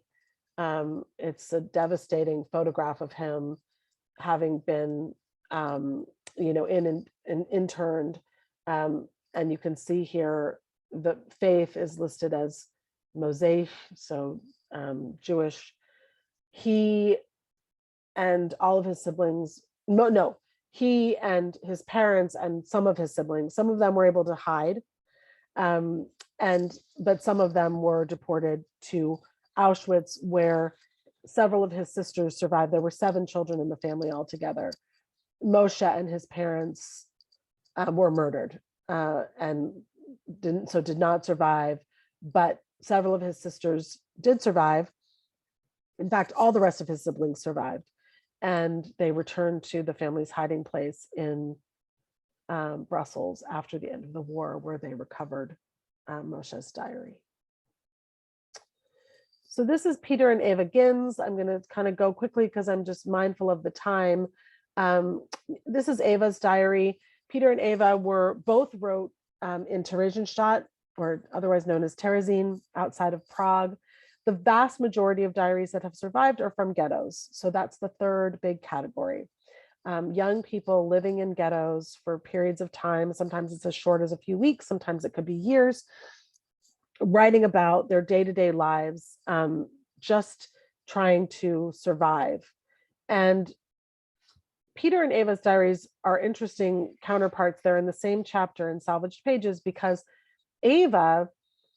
It's a devastating photograph of him having been, interned. And you can see here the faith is listed as Mosaic, so Jewish. He and all of his siblings, he and his parents and some of his siblings, some of them were able to hide, but some of them were deported to Auschwitz, where several of his sisters survived. There were 7 children in the family altogether. Moshe and his parents were murdered and did not survive, but several of his sisters did survive. In fact, all the rest of his siblings survived, and they returned to the family's hiding place in Brussels after the end of the war, where they recovered Moshe's diary. So this is Peter and Eva Gins. I'm going to kind of go quickly because I'm just mindful of the time. This is Eva's diary. Peter and Eva both wrote in Theresienstadt, or otherwise known as Terezin, outside of Prague. The vast majority of diaries that have survived are from ghettos. So that's the third big category. Young people living in ghettos for periods of time. Sometimes it's as short as a few weeks. Sometimes it could be years, writing about their day-to-day lives, just trying to survive. And Peter and Eva's diaries are interesting counterparts. They're in the same chapter in Salvaged Pages because Eva,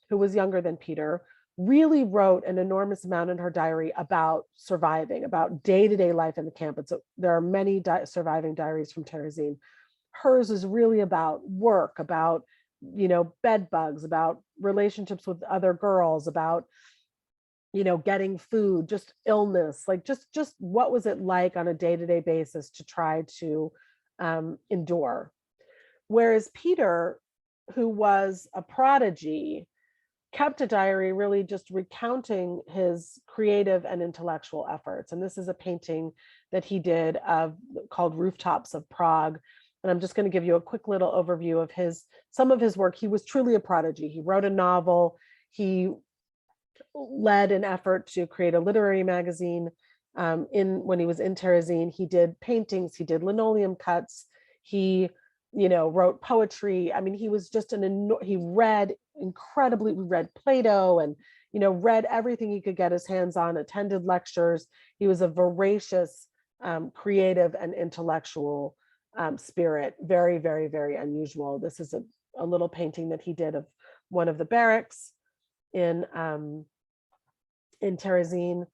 who was younger than Peter, really wrote an enormous amount in her diary about surviving, about day-to-day life in the camp. And so there are many surviving diaries from Terezin. Hers is really about work, about bed bugs, about relationships with other girls, about getting food, just illness, like just what was it like on a day-to-day basis to try to endure. Whereas Peter, who was a prodigy, kept a diary really just recounting his creative and intellectual efforts. And this is a painting that he did called Rooftops of Prague. And I'm just going to give you a quick little overview of some of his work. He was truly a prodigy. He wrote a novel. He led an effort to create a literary magazine. When he was in Terezin, he did paintings, he did linoleum cuts, he wrote poetry. I mean, he was just he read incredibly. We read Plato and read everything he could get his hands on, attended lectures. He was a voracious creative and intellectual spirit. Very, very, very unusual. This is a little painting that he did of one of the barracks in Terezin.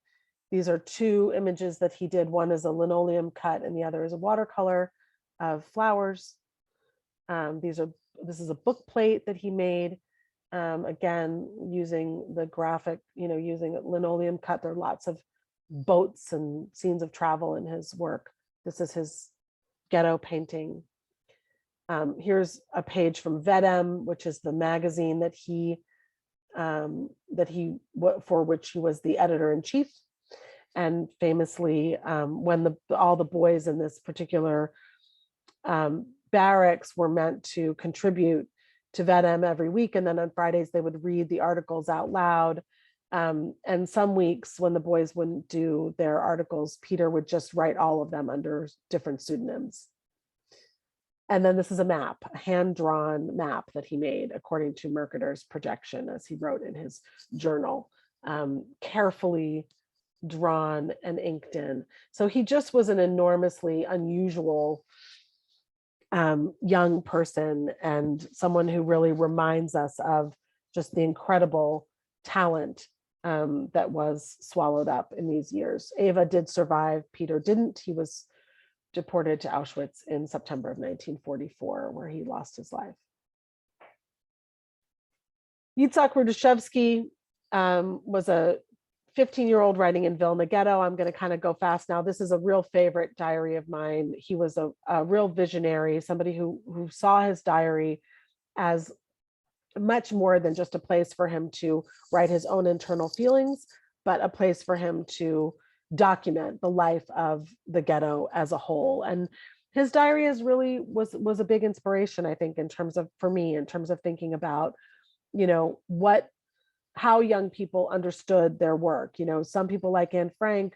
These are two images that he did. One is a linoleum cut and the other is a watercolor of flowers. This is a book plate that he made, again, using the graphic, using a linoleum cut. There are lots of boats and scenes of travel in his work. This is his ghetto painting. Here's a page from Vedem, which is the magazine for which he was the editor-in-chief. And famously, when all the boys in this particular barracks were meant to contribute to Vedem every week, and then on Fridays they would read the articles out loud. And some weeks when the boys wouldn't do their articles, Peter would just write all of them under different pseudonyms. And then this is a map, a hand-drawn map that he made according to Mercator's projection, as he wrote in his journal, carefully drawn and inked in. So he just was an enormously unusual young person, and someone who really reminds us of just the incredible talent that was swallowed up in these years. Eva did survive, Peter didn't. He was deported to Auschwitz in September of 1944, where he lost his life. Yitzhak Rudashevsky was a 15-year-old writing in Vilna Ghetto. I'm going to kind of go fast now. This is a real favorite diary of mine. He was a real visionary, somebody who saw his diary as much more than just a place for him to write his own internal feelings, but a place for him to document the life of the ghetto as a whole. And his diary was a big inspiration, I think, for me, in terms of thinking about, how young people understood their work. Some people like Anne Frank,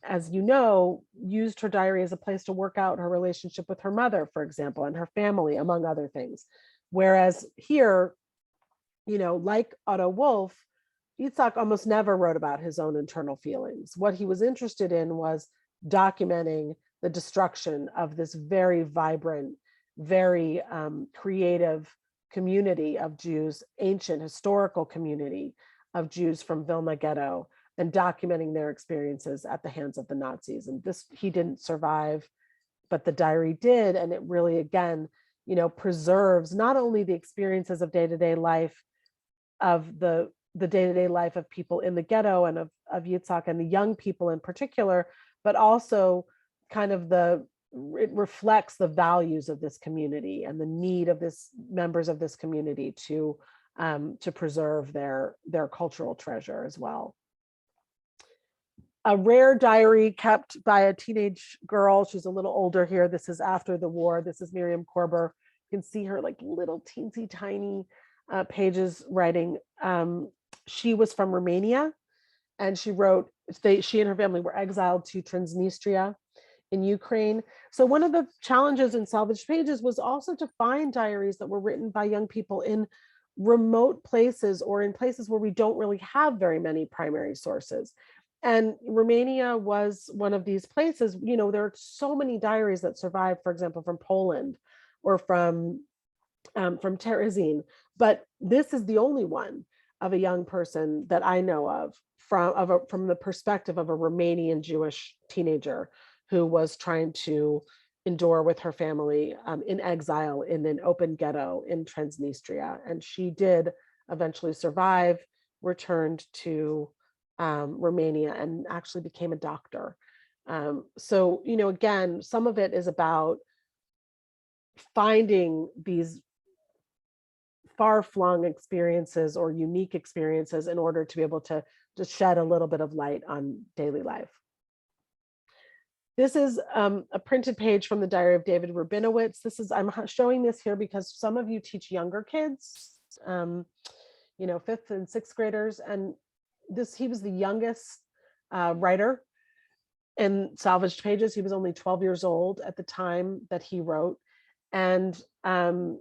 as you know, used her diary as a place to work out her relationship with her mother, for example, and her family, among other things. Whereas here, like Otto Wolff, Yitzhak almost never wrote about his own internal feelings. What he was interested in was documenting the destruction of this very vibrant, very creative community of Jews, ancient historical community of Jews from Vilna Ghetto, and documenting their experiences at the hands of the Nazis. And this, he didn't survive, but the diary did. And it really, again, preserves not only the experiences of day-to-day life of the day-to-day life of people in the ghetto and of Yitzhak and the young people in particular, but also kind of it reflects the values of this community and the need of members of this community to preserve their cultural treasure as well. A rare diary kept by a teenage girl. She's a little older here. This is after the war. This is Miriam Korber. You can see her like little teensy tiny pages writing. She was from Romania, and she wrote, she and her family were exiled to Transnistria in Ukraine. So one of the challenges in Salvaged Pages was also to find diaries that were written by young people in remote places or in places where we don't really have very many primary sources. And Romania was one of these places. There are so many diaries that survive, for example, from Poland or from Terezin, but this is the only one of a young person that I know of from the perspective of a Romanian Jewish teenager who was trying to endure with her family in exile in an open ghetto in Transnistria. And she did eventually survive, returned to Romania, and actually became a doctor. So, again, some of it is about finding these far-flung experiences or unique experiences in order to be able to just shed a little bit of light on daily life. This is a printed page from the Diary of David Rabinowitz. I'm showing this here because some of you teach younger kids, you know, 5th and 6th graders, and he was the youngest writer in Salvaged Pages. He was only 12 years old at the time that he wrote. And for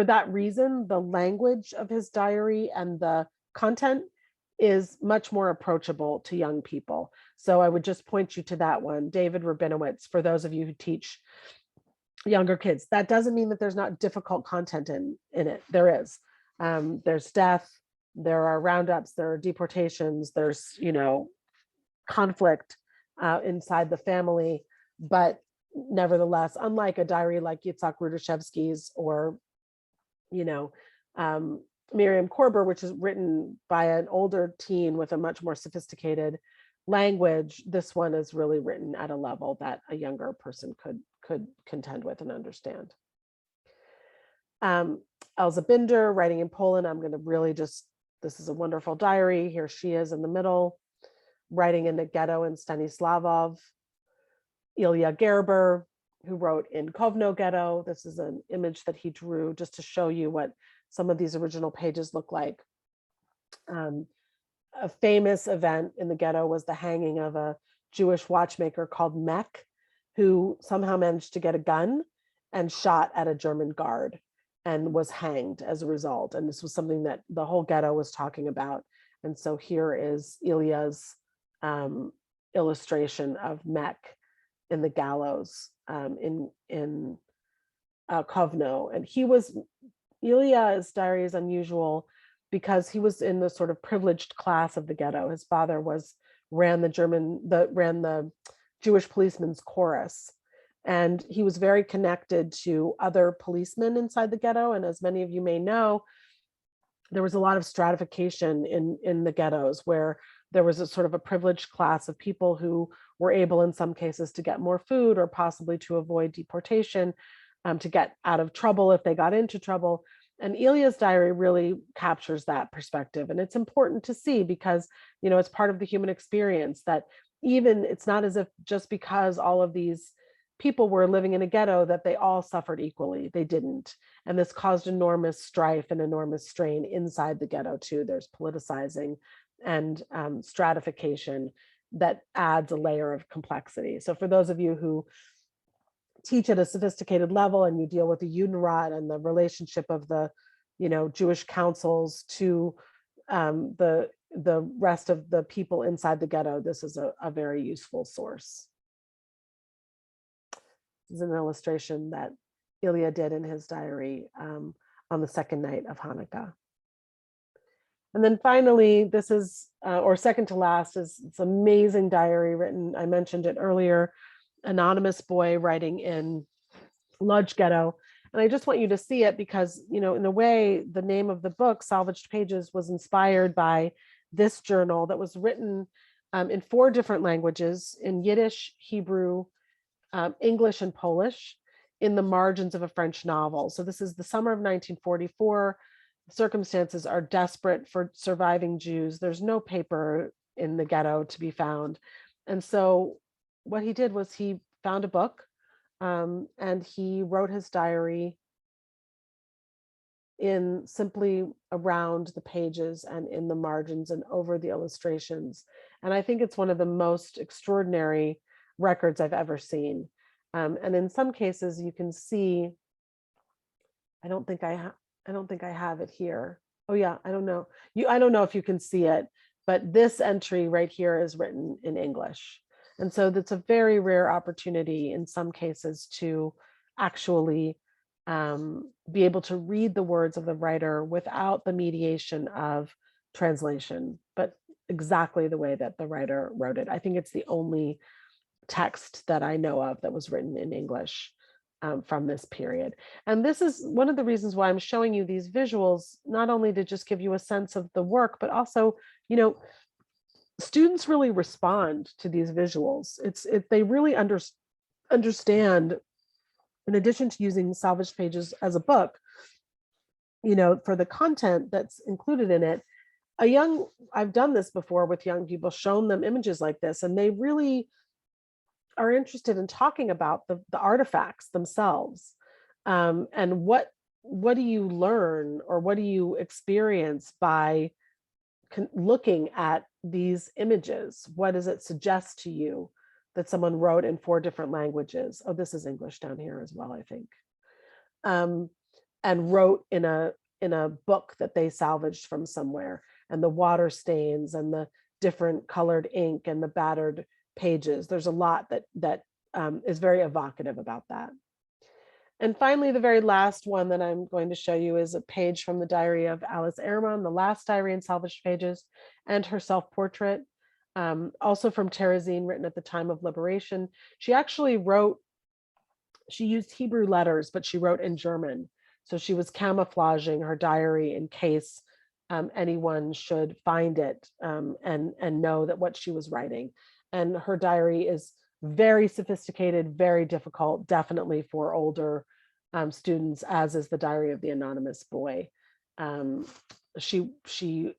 that reason, the language of his diary and the content is much more approachable to young people. So I would just point you to that one, David Rabinowitz, for those of you who teach younger kids. That doesn't mean that there's not difficult content in it. There is. There's death, there are roundups, there are deportations, there's, you know, conflict inside the family. But nevertheless, unlike a diary like Yitzhak Rudashevsky's or, you know, Miriam Korber, which is written by an older teen with a much more sophisticated language, this one is really written at a level that a younger person could contend with and understand. Elza Binder, writing in Poland. I'm going to really this is a wonderful diary. Here she is in the middle, writing in the ghetto in Stanislavov. Ilya Gerber, who wrote in Kovno ghetto. This is an image that he drew just to show you what some of these original pages look like. A famous event in the ghetto was the hanging of a Jewish watchmaker called Mech, who somehow managed to get a gun and shot at a German guard and was hanged as a result. And this was something that the whole ghetto was talking about. And so here is Ilya's illustration of Mech in the gallows in Kovno. And Ilya's diary is unusual because he was in the sort of privileged class of the ghetto. His father ran the Jewish policemen's chorus. And he was very connected to other policemen inside the ghetto. And as many of you may know, there was a lot of stratification in the ghettos where there was a sort of a privileged class of people who were able in some cases to get more food or possibly to avoid deportation, to get out of trouble if they got into trouble. And Ilya's diary really captures that perspective. And it's important to see because, you know, it's part of the human experience that even it's not as if just because all of these people were living in a ghetto that they all suffered equally. They didn't. And this caused enormous strife and enormous strain inside the ghetto too. There's politicizing and stratification that adds a layer of complexity. So for those of you who teach at a sophisticated level and you deal with the Judenrat and the relationship of the, you know, Jewish councils to the rest of the people inside the ghetto, this is a very useful source. This is an illustration that Ilya did in his diary on the second night of Hanukkah. And then finally, this is, or second to last, is this amazing diary written, I mentioned it earlier, anonymous boy writing in Lodz ghetto. And I just want you to see it because, you know, in a way, the name of the book, Salvaged Pages, was inspired by this journal that was written in 4 different languages, in Yiddish, Hebrew, English, and Polish, in the margins of a French novel. So this is the summer of 1944. Circumstances are desperate for surviving Jews. There's no paper in the ghetto to be found. And so what he did was he found a book and he wrote his diary in simply around the pages and in the margins and over the illustrations. And I think it's one of the most extraordinary records I've ever seen. And in some cases you can see, I don't think I have it here. Oh yeah, I don't know. I don't know if you can see it, but this entry right here is written in English. And so that's a very rare opportunity in some cases to actually be able to read the words of the writer without the mediation of translation, but exactly the way that the writer wrote it. I think it's the only text that I know of that was written in English from this period. And this is one of the reasons why I'm showing you these visuals, not only to just give you a sense of the work, but also, you know, students really respond to these visuals. They really understand, in addition to using Salvaged Pages as a book, for the content that's included in it, I've done this before with young people, shown them images like this, and they really are interested in talking about the artifacts themselves. And what do you learn, or what do you experience by looking at these images? What does it suggest to you that someone wrote in 4 different languages? Oh, this is English down here as well, I think. And wrote in a book that they salvaged from somewhere, and the water stains and the different colored ink and the battered pages. There's a lot that is very evocative about that. And finally, the very last one that I'm going to show you is a page from the diary of Alice Ehrman, the last diary in Salvaged Pages, and her self-portrait, also from Terezin, written at the time of liberation. She actually used Hebrew letters, but she wrote in German. So she was camouflaging her diary in case anyone should find it and know that what she was writing. And her diary is very sophisticated, very difficult, definitely for older students, as is the diary of the anonymous boy. She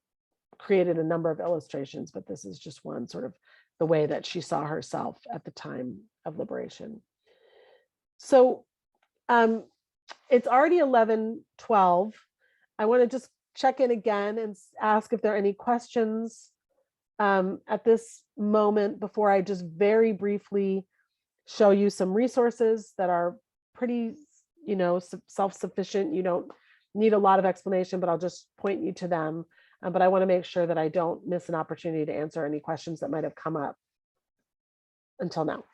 created a number of illustrations, but this is just one, sort of the way that she saw herself at the time of liberation. So it's already 11:12. I want to just check in again and ask if there are any questions at this moment before I just very briefly show you some resources that are pretty, self-sufficient. You don't need a lot of explanation, but I'll just point you to them. But I want to make sure that I don't miss an opportunity to answer any questions that might have come up until now.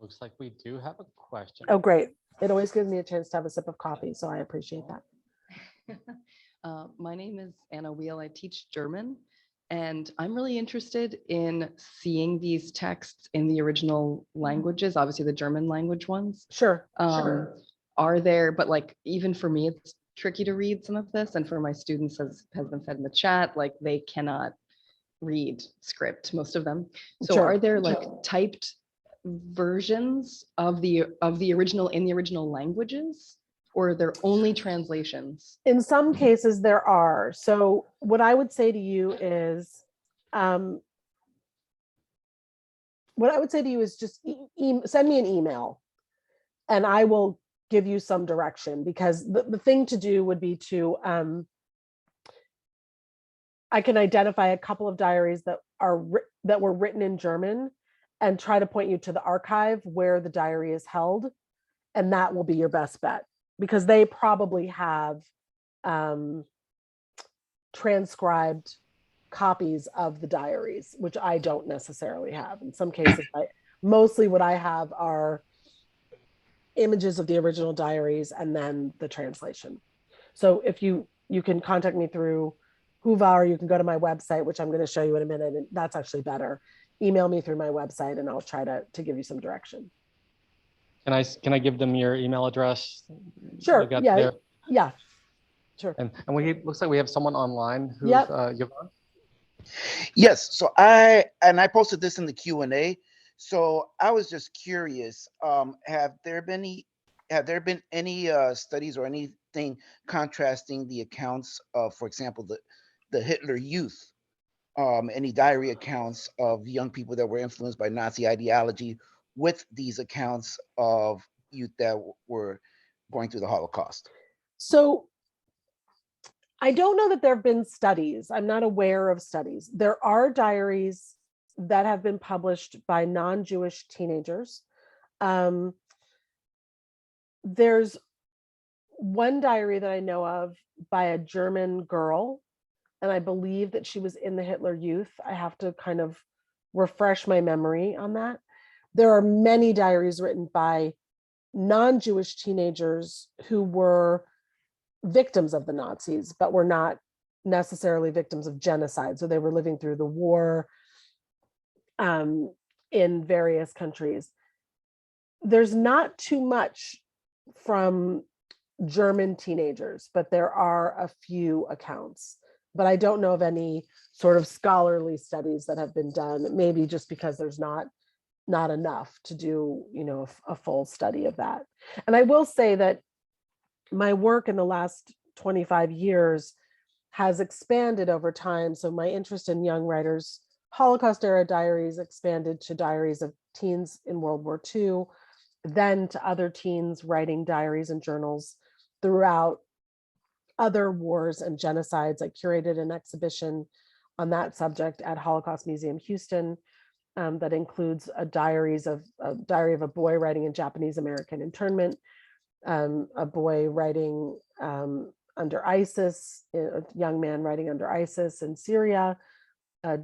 Looks like we do have a question. Oh, great. It always gives me a chance to have a sip of coffee, so I appreciate that. My name is Anna Wheel. I teach German, and I'm really interested in seeing these texts in the original languages, obviously the German language ones. Sure. Are there, but like, even for me, it's tricky to read some of this. And for my students, as has been said in the chat, like they cannot read script, most of them. So Sure. are there like typed versions of the original in the original languages, or are there only translations? In some cases there are. So what I would say to you is, just send me an email and I will give you some direction, because the thing to do would be to, I can identify a couple of diaries that were written in German and try to point you to the archive where the diary is held. And that will be your best bet, because they probably have transcribed copies of the diaries, which I don't necessarily have. In some cases, mostly what I have are images of the original diaries and then the translation. So if you can contact me through Huva, or you can go to my website, which I'm going to show you in a minute, and that's actually better. Email me through my website and I'll try to give you some direction. Can I give them your email address? Sure. You got Yeah. there? Yeah. Sure. And looks like we have someone online who's Yep. Yvonne? Yes, so I posted this in the Q&A. So I was just curious, have there been any studies or anything contrasting the accounts of, for example, the Hitler Youth, any diary accounts of young people that were influenced by Nazi ideology with these accounts of youth that were going through the Holocaust? So I don't know that there have been studies. I'm not aware of studies. There are diaries that have been published by non-Jewish teenagers. There's one diary that I know of by a German girl, and I believe that she was in the Hitler Youth. I have to kind of refresh my memory on that. There are many diaries written by non-Jewish teenagers who were victims of the Nazis, but were not necessarily victims of genocide. So they were living through the war in various countries. There's not too much from German teenagers, but there are a few accounts. But I don't know of any sort of scholarly studies that have been done, maybe just because there's not enough to do, a full study of that. And I will say that my work in the last 25 years has expanded over time. So my interest in young writers, Holocaust era diaries expanded to diaries of teens in World War II, then to other teens writing diaries and journals throughout other wars and genocides. I curated an exhibition on that subject at Holocaust Museum Houston that includes a diary of a boy writing in Japanese American internment, a boy writing under ISIS, a young man writing under ISIS in Syria, a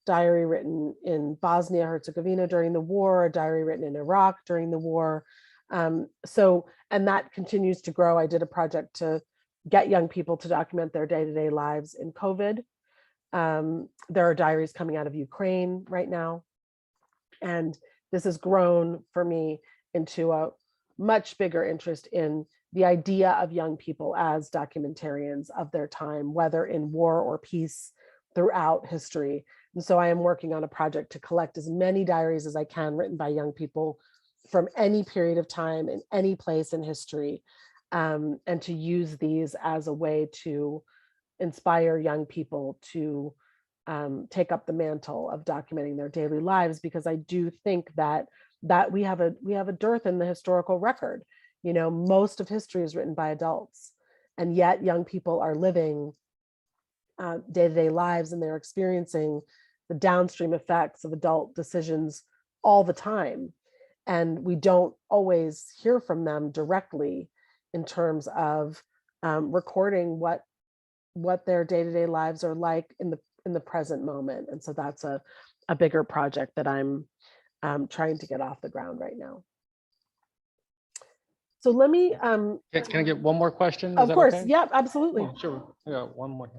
diary written in Bosnia Herzegovina during the war, a diary written in Iraq during the war. And that continues to grow. I did a project to get young people to document their day-to-day lives in COVID. There are diaries coming out of Ukraine right now. And this has grown for me into a much bigger interest in the idea of young people as documentarians of their time, whether in war or peace throughout history. And so I am working on a project to collect as many diaries as I can written by young people from any period of time in any place in history, and to use these as a way to inspire young people to take up the mantle of documenting their daily lives, because I do think that we have a dearth in the historical record. You know, most of history is written by adults, and yet young people are living day-to-day lives, and they're experiencing the downstream effects of adult decisions all the time. And we don't always hear from them directly in terms of recording what their day-to-day lives are like in the present moment. And so that's a bigger project that I'm trying to get off the ground right now. So let me Can I get one more question? Is of that course, okay? yeah, absolutely. Oh, sure. Yeah, one more.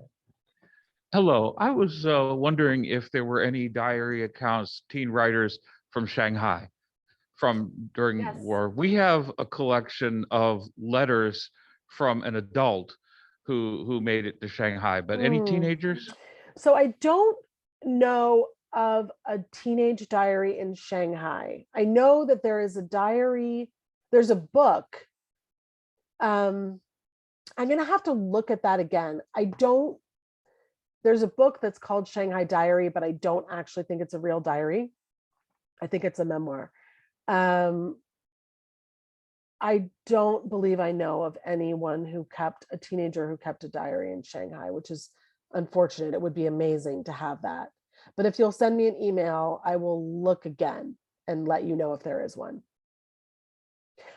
Hello, I was wondering if there were any diary accounts, teen writers from Shanghai from during Yes. war. We have a collection of letters from an adult who made it to Shanghai, but any Mm. teenagers? So I don't know of a teenage diary in Shanghai. I know that there is a diary, there's a book. I'm gonna have to look at that again. There's a book that's called Shanghai Diary, but I don't actually think it's a real diary. I think it's a memoir. I don't believe I know of anyone a teenager who kept a diary in Shanghai, which is unfortunate. It would be amazing to have that. But if you'll send me an email, I will look again and let you know if there is one.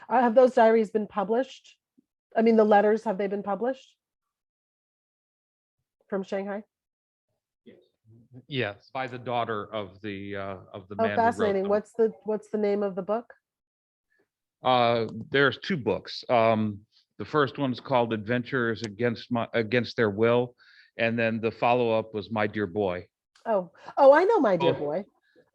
Have those diaries been published? I mean, the letters, have they been published from Shanghai? Yes. By the daughter of the Oh, man who fascinating. wrote them. What's the name of the book? There's two books. The first one's called Adventures Against Their Will, and then the follow-up was My Dear Boy. Oh, I know My Dear Both. Boy.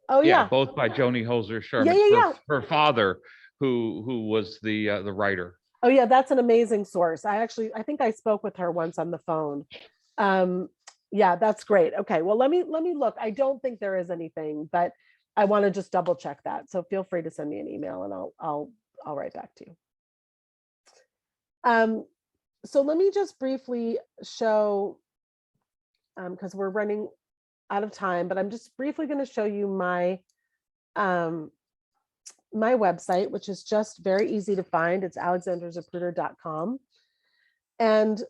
Oh Yeah, yeah. both by Joni Holzer Sherman. Yeah. Her father, who was the writer. Oh yeah, that's an amazing source. I think I spoke with her once on the phone. Yeah, that's great. Okay, well, let me look. I don't think there is anything, but I want to just double check that. So feel free to send me an email and I'll write back to you. So let me just briefly show, because we're running out of time, but I'm just briefly going to show you my my website, which is just very easy to find. It's alexandrazapruder.com. And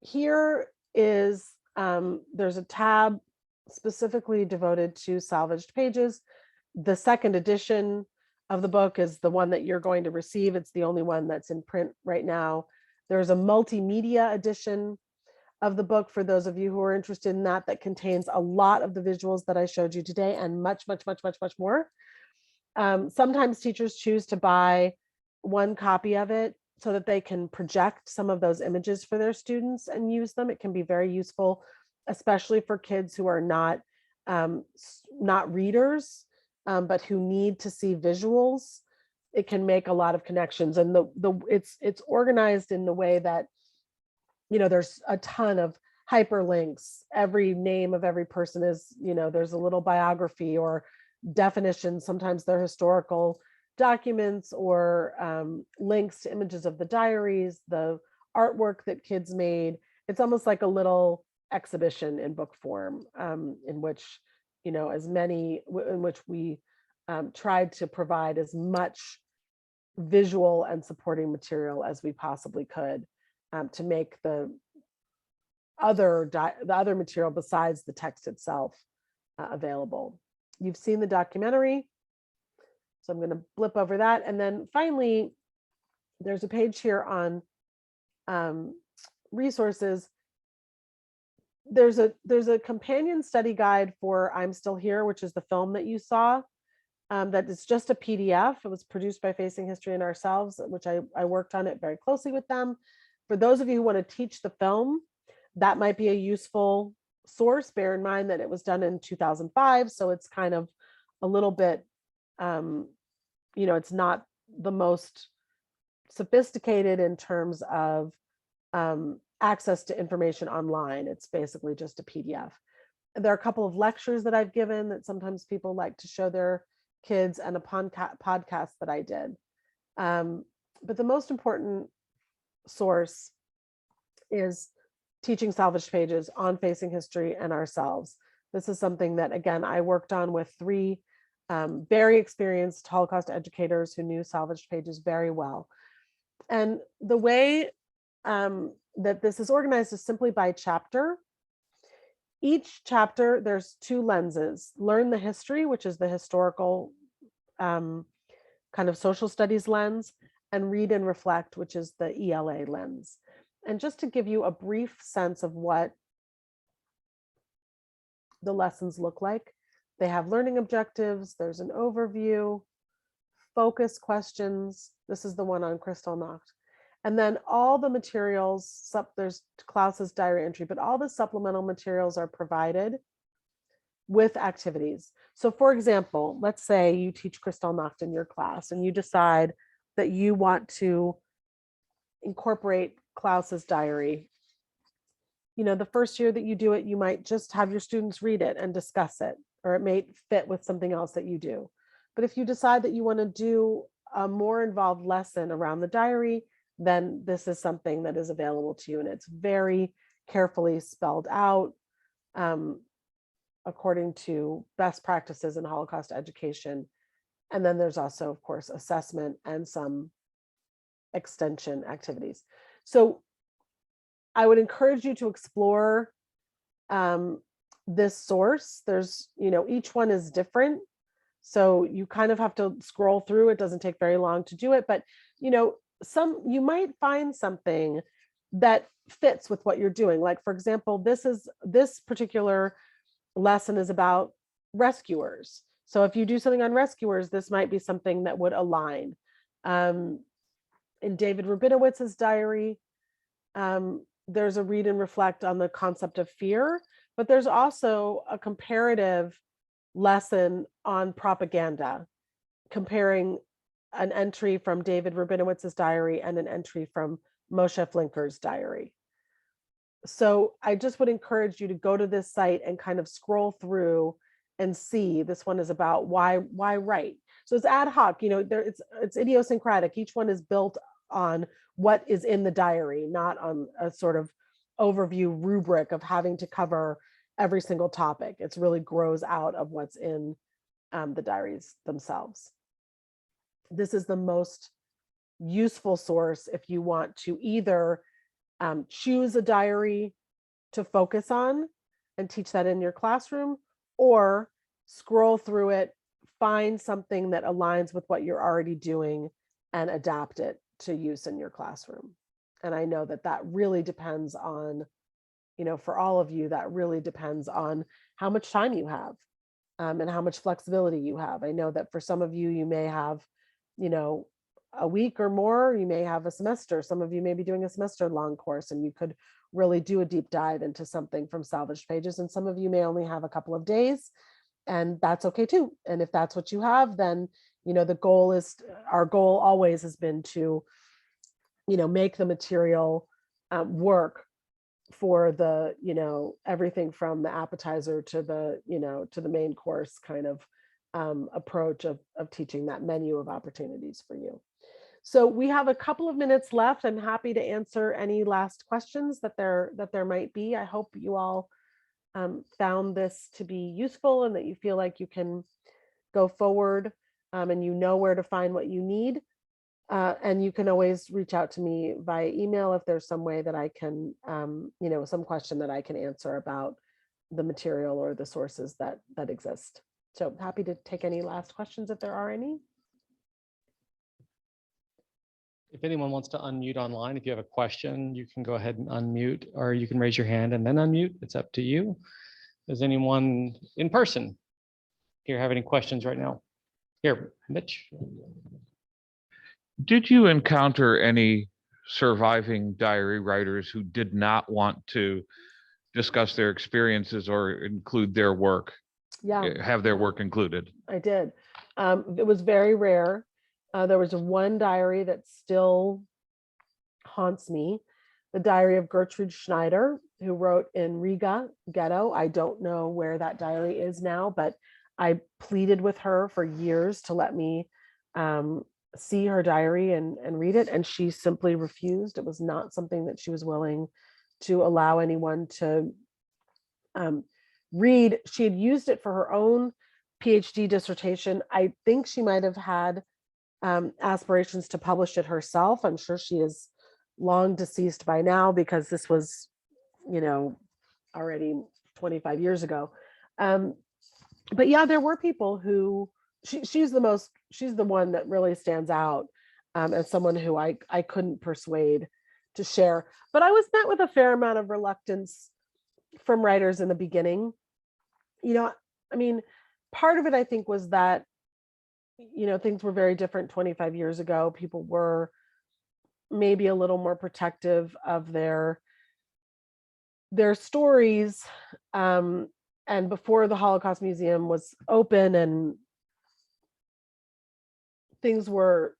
here is, there's a tab specifically devoted to salvaged pages. The second edition of the book is the one that you're going to receive. It's the only one that's in print right now. There's a multimedia edition of the book for those of you who are interested in that contains a lot of the visuals that I showed you today and much more. Sometimes teachers choose to buy one copy of it so that they can project some of those images for their students and use them. It can be very useful, especially for kids who are not readers, but who need to see visuals. It can make a lot of connections, and it's organized in the way that, you know, there's a ton of hyperlinks. Every name of every person is, you know, there's a little biography or definitions. Sometimes they're historical documents or links to images of the diaries, the artwork that kids made. It's almost like a little exhibition in book form, in which, in which we tried to provide as much visual and supporting material as we possibly could, to make the other material besides the text itself available. You've seen the documentary, so I'm going to blip over that. And then finally, there's a page here on resources. There's a companion study guide for I'm Still Here, which is the film that you saw. That is just a PDF. It was produced by Facing History and ourselves, which I worked on it very closely with them. For those of you who want to teach the film, that might be a useful source. Bear in mind that it was done in 2005, so it's kind of a little bit, it's not the most sophisticated in terms of access to information online. It's basically just a PDF. There are a couple of lectures that I've given that sometimes people like to show their kids, and a podcast that I did. But the most important source is Teaching Salvaged Pages on Facing History and ourselves. This is something that, again, I worked on with 3 very experienced Holocaust educators who knew Salvaged Pages very well. And the way that this is organized is simply by chapter. Each chapter, there's 2 lenses: learn the history, which is the historical kind of social studies lens, and read and reflect, which is the ELA lens. And just to give you a brief sense of what the lessons look like, they have learning objectives, there's an overview, focus questions. This is the one on Kristallnacht. And then all the materials, there's Klaus's diary entry, but all the supplemental materials are provided with activities. So for example, let's say you teach Kristallnacht in your class and you decide that you want to incorporate Klaus's diary. The first year that you do it, you might just have your students read it and discuss it, or it may fit with something else that you do. But if you decide that you want to do a more involved lesson around the diary, then this is something that is available to you. And it's very carefully spelled out according to best practices in Holocaust education. And then there's also, of course, assessment and some extension activities. So I would encourage you to explore this source. There's, each one is different. So you kind of have to scroll through. It doesn't take very long to do it, but you might find something that fits with what you're doing. Like, for example, this particular lesson is about rescuers. So if you do something on rescuers, this might be something that would align. In David Rabinowitz's diary, there's a read and reflect on the concept of fear, but there's also a comparative lesson on propaganda, comparing an entry from David Rabinowitz's diary and an entry from Moshe Flinker's diary. So I just would encourage you to go to this site and kind of scroll through and see. This one is about why write. So it's ad hoc, it's idiosyncratic. Each one is built on what is in the diary, not on a sort of overview rubric of having to cover every single topic. It really grows out of what's in the diaries themselves. This is the most useful source if you want to either choose a diary to focus on and teach that in your classroom, or scroll through it, find something that aligns with what you're already doing and adapt it to use in your classroom. And I know that really depends on, for all of you, that really depends on how much time you have and how much flexibility you have. I know that for some of you, you may have, a week or more, you may have a semester. Some of you may be doing a semester long course and you could really do a deep dive into something from Salvaged Pages. And some of you may only have a couple of days, and that's okay too. And if that's what you have, then, our goal always has been to, make the material work for the, everything from the appetizer to the main course kind of approach of teaching that menu of opportunities for you. So we have a couple of minutes left. I'm happy to answer any last questions that there might be. I hope you all found this to be useful and that you feel like you can go forward and you know where to find what you need. And you can always reach out to me via email if there's some way that I can, some question that I can answer about the material or the sources that exist. So happy to take any last questions if there are any. If anyone wants to unmute online, if you have a question, you can go ahead and unmute, or you can raise your hand and then unmute. It's up to you. Does anyone in person here have any questions right now? Here, Mitch. Did you encounter any surviving diary writers who did not want to discuss their experiences or include their work, Yeah, have their work included? I did. It was very rare. There was one diary that still haunts me, the diary of Gertrude Schneider, who wrote in Riga ghetto. I don't know where that diary is now, but I pleaded with her for years to let me see her diary and read it, and she simply refused. It was not something that she was willing to allow anyone to read. She had used it for her own PhD dissertation. I think she might have had aspirations to publish it herself. I'm sure she is long deceased by now because this was, already 25 years ago. But yeah, there were people who she's the one that really stands out as someone who I couldn't persuade to share. But I was met with a fair amount of reluctance from writers in the beginning. Part of it I think was that things were very different 25 years ago. People were maybe a little more protective of their stories. And before the Holocaust Museum was open and things were,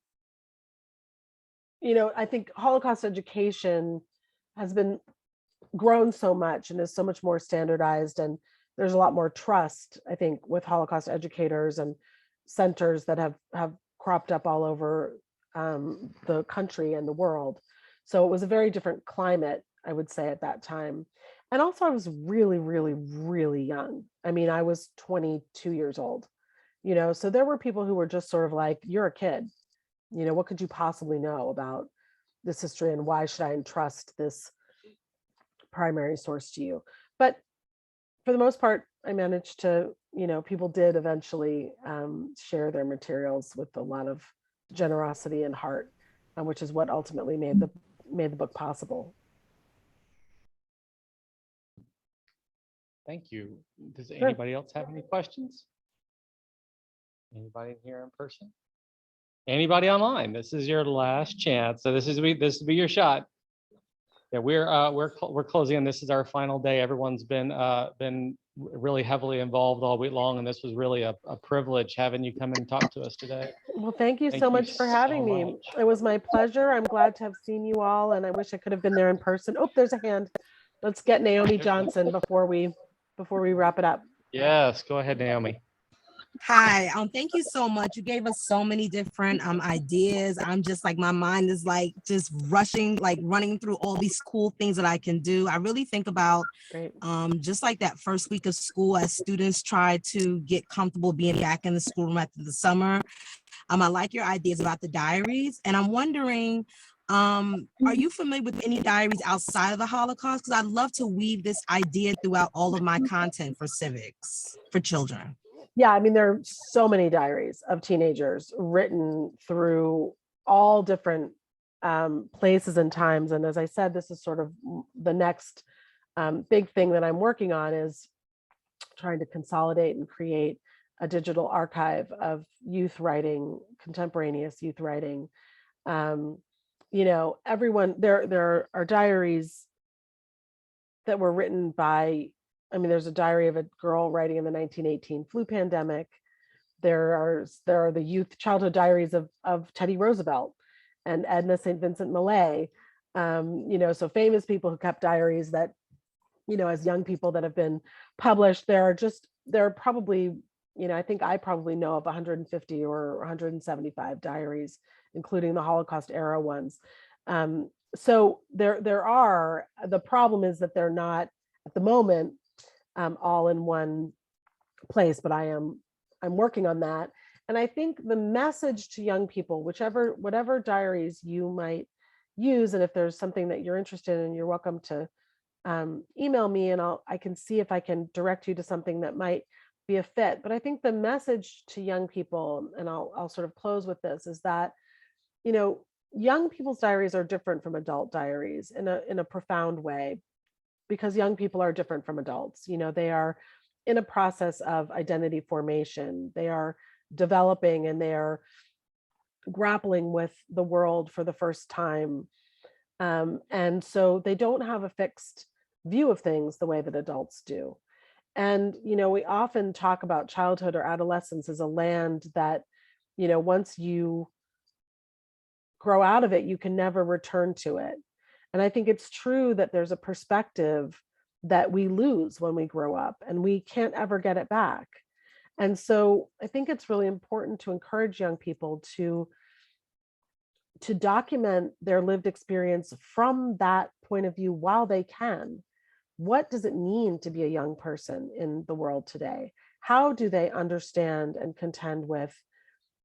I think Holocaust education has been grown so much and is so much more standardized, and there's a lot more trust, I think, with Holocaust educators and centers that have cropped up all over the country and the world. So it was a very different climate, I would say, at that time. And also I was really, really, really young. I was 22 years old, so there were people who were just sort of like, you're a kid, what could you possibly know about this history, and why should I entrust this primary source to you? But for the most part, I managed to, people did eventually share their materials with a lot of generosity and heart, which is what ultimately made the book possible. Thank you. Does anybody else have any questions? Anybody here in person? Anybody online? This is your last chance. So this will be your shot. Yeah, we're closing, and this is our final day. Everyone's been really heavily involved all week long, and this was really a privilege having you come and talk to us today. Well, thank you so much for having me. It was my pleasure. I'm glad to have seen you all, and I wish I could have been there in person. Oh, there's a hand. Let's get Naomi Johnson before we wrap it up. Yes, go ahead, Naomi. Hi, thank you so much. You gave us so many different ideas. I'm just like, my mind is like just rushing, like running through all these cool things that I can do. I really think about just like that first week of school as students try to get comfortable being back in the schoolroom after the summer. I like your ideas about the diaries, and I'm wondering, are you familiar with any diaries outside of the Holocaust? Because I'd love to weave this idea throughout all of my content for civics for children. Yeah, there are so many diaries of teenagers written through all different places and times. And as I said, this is sort of the next big thing that I'm working on, is trying to consolidate and create a digital archive of youth writing, contemporaneous youth writing. Everyone, there are diaries that were written by, there's a diary of a girl writing in the 1918 flu pandemic. There are the childhood diaries of Teddy Roosevelt and Edna St. Vincent Millay. So famous people who kept diaries that, as young people that have been published. There are probably, I think I probably know of 150 or 175 diaries including the Holocaust era ones. So the problem is that they're not at the moment all in one place, but I'm working on that. And I think the message to young people, whatever diaries you might use, and if there's something that you're interested in, you're welcome to email me, and I can see if I can direct you to something that might be a fit. But I think the message to young people, and I'll sort of close with this, is that, you know, young people's diaries are different from adult diaries in a profound way, because young people are different from adults. You know, they are in a process of identity formation. They are developing and they are grappling with the world for the first time. And so they don't have a fixed view of things the way that adults do. And, you know, we often talk about childhood or adolescence as a land that, you know, once you grow out of it, you can never return to it. And I think it's true that there's a perspective that we lose when we grow up and we can't ever get it back. And so I think it's really important to encourage young people to document their lived experience from that point of view while they can. What does it mean to be a young person in the world today? How do they understand and contend with,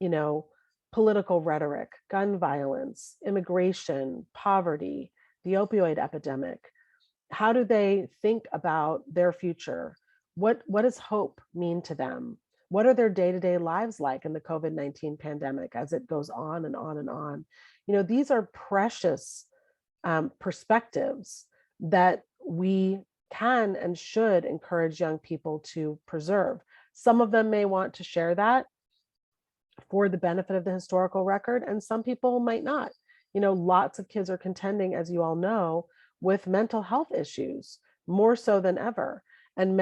you know, political rhetoric, gun violence, immigration, poverty, the opioid epidemic? How do they think about their future? What does hope mean to them? What are their day-to-day lives like in the COVID-19 pandemic as it goes on and on and on? You know, these are precious perspectives that we can and should encourage young people to preserve. Some of them may want to share that for the benefit of the historical record, and some people might not. You know, lots of kids are contending, as you all know, with mental health issues, more so than ever. And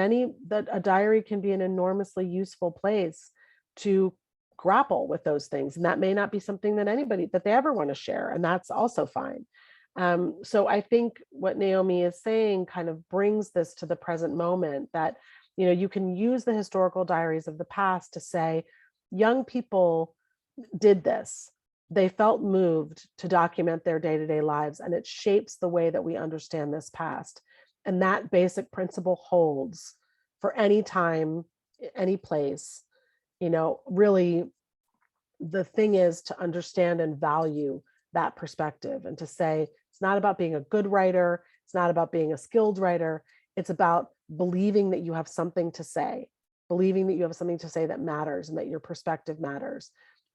a diary can be an enormously useful place to grapple with those things. And that may not be something that they ever want to share. And that's also fine. So I think what Naomi is saying kind of brings this to the present moment, that, you know, you can use the historical diaries of the past to say, young people did this. They felt moved to document their day-to-day lives, and it shapes the way that we understand this past. And that basic principle holds for any time, any place. You know, really, the thing is to understand and value that perspective, and to say, it's not about being a good writer. It's not about being a skilled writer. It's about believing that you have something to say, believing that you have something to say that matters and that your perspective matters,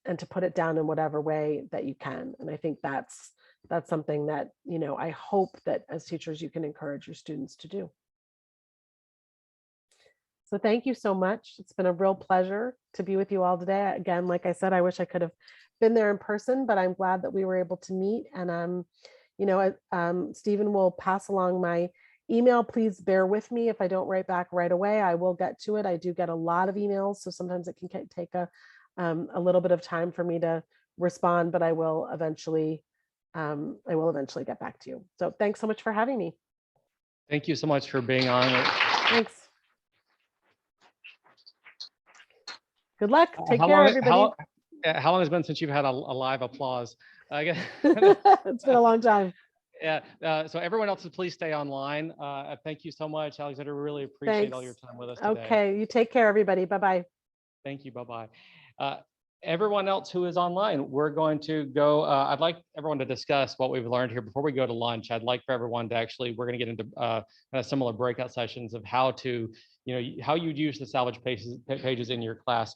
and to put it down in whatever way that you can. And I think that's something that, you know, I hope that as teachers, you can encourage your students to do. So thank you so much. It's been a real pleasure to be with you all today. Again, like I said, I wish I could have been there in person, but I'm glad that we were able to meet. And you know, Stephen will pass along my email. Please bear with me if I don't write back right away. I will get to it. I do get a lot of emails, so sometimes it can take a little bit of time for me to respond, but I will eventually get back to you. So thanks so much for having me. Thank you so much for being on. Thanks. Good luck. Take How care, long- everybody. How long has it been since you've had a live applause? I guess. It's been a long time. Yeah. So everyone else, please stay online. Thank you so much, Alexandra. We really appreciate all your Thanks. time with us today. Okay. You take care, everybody. Bye-bye. Thank you. Bye-bye. Everyone else who is online, we're going to go. I'd like everyone to discuss what we've learned here before we go to lunch. I'd like for everyone to actually, we're going to get into kind of similar breakout sessions of how to, you know, how you'd use the salvage pages in your class,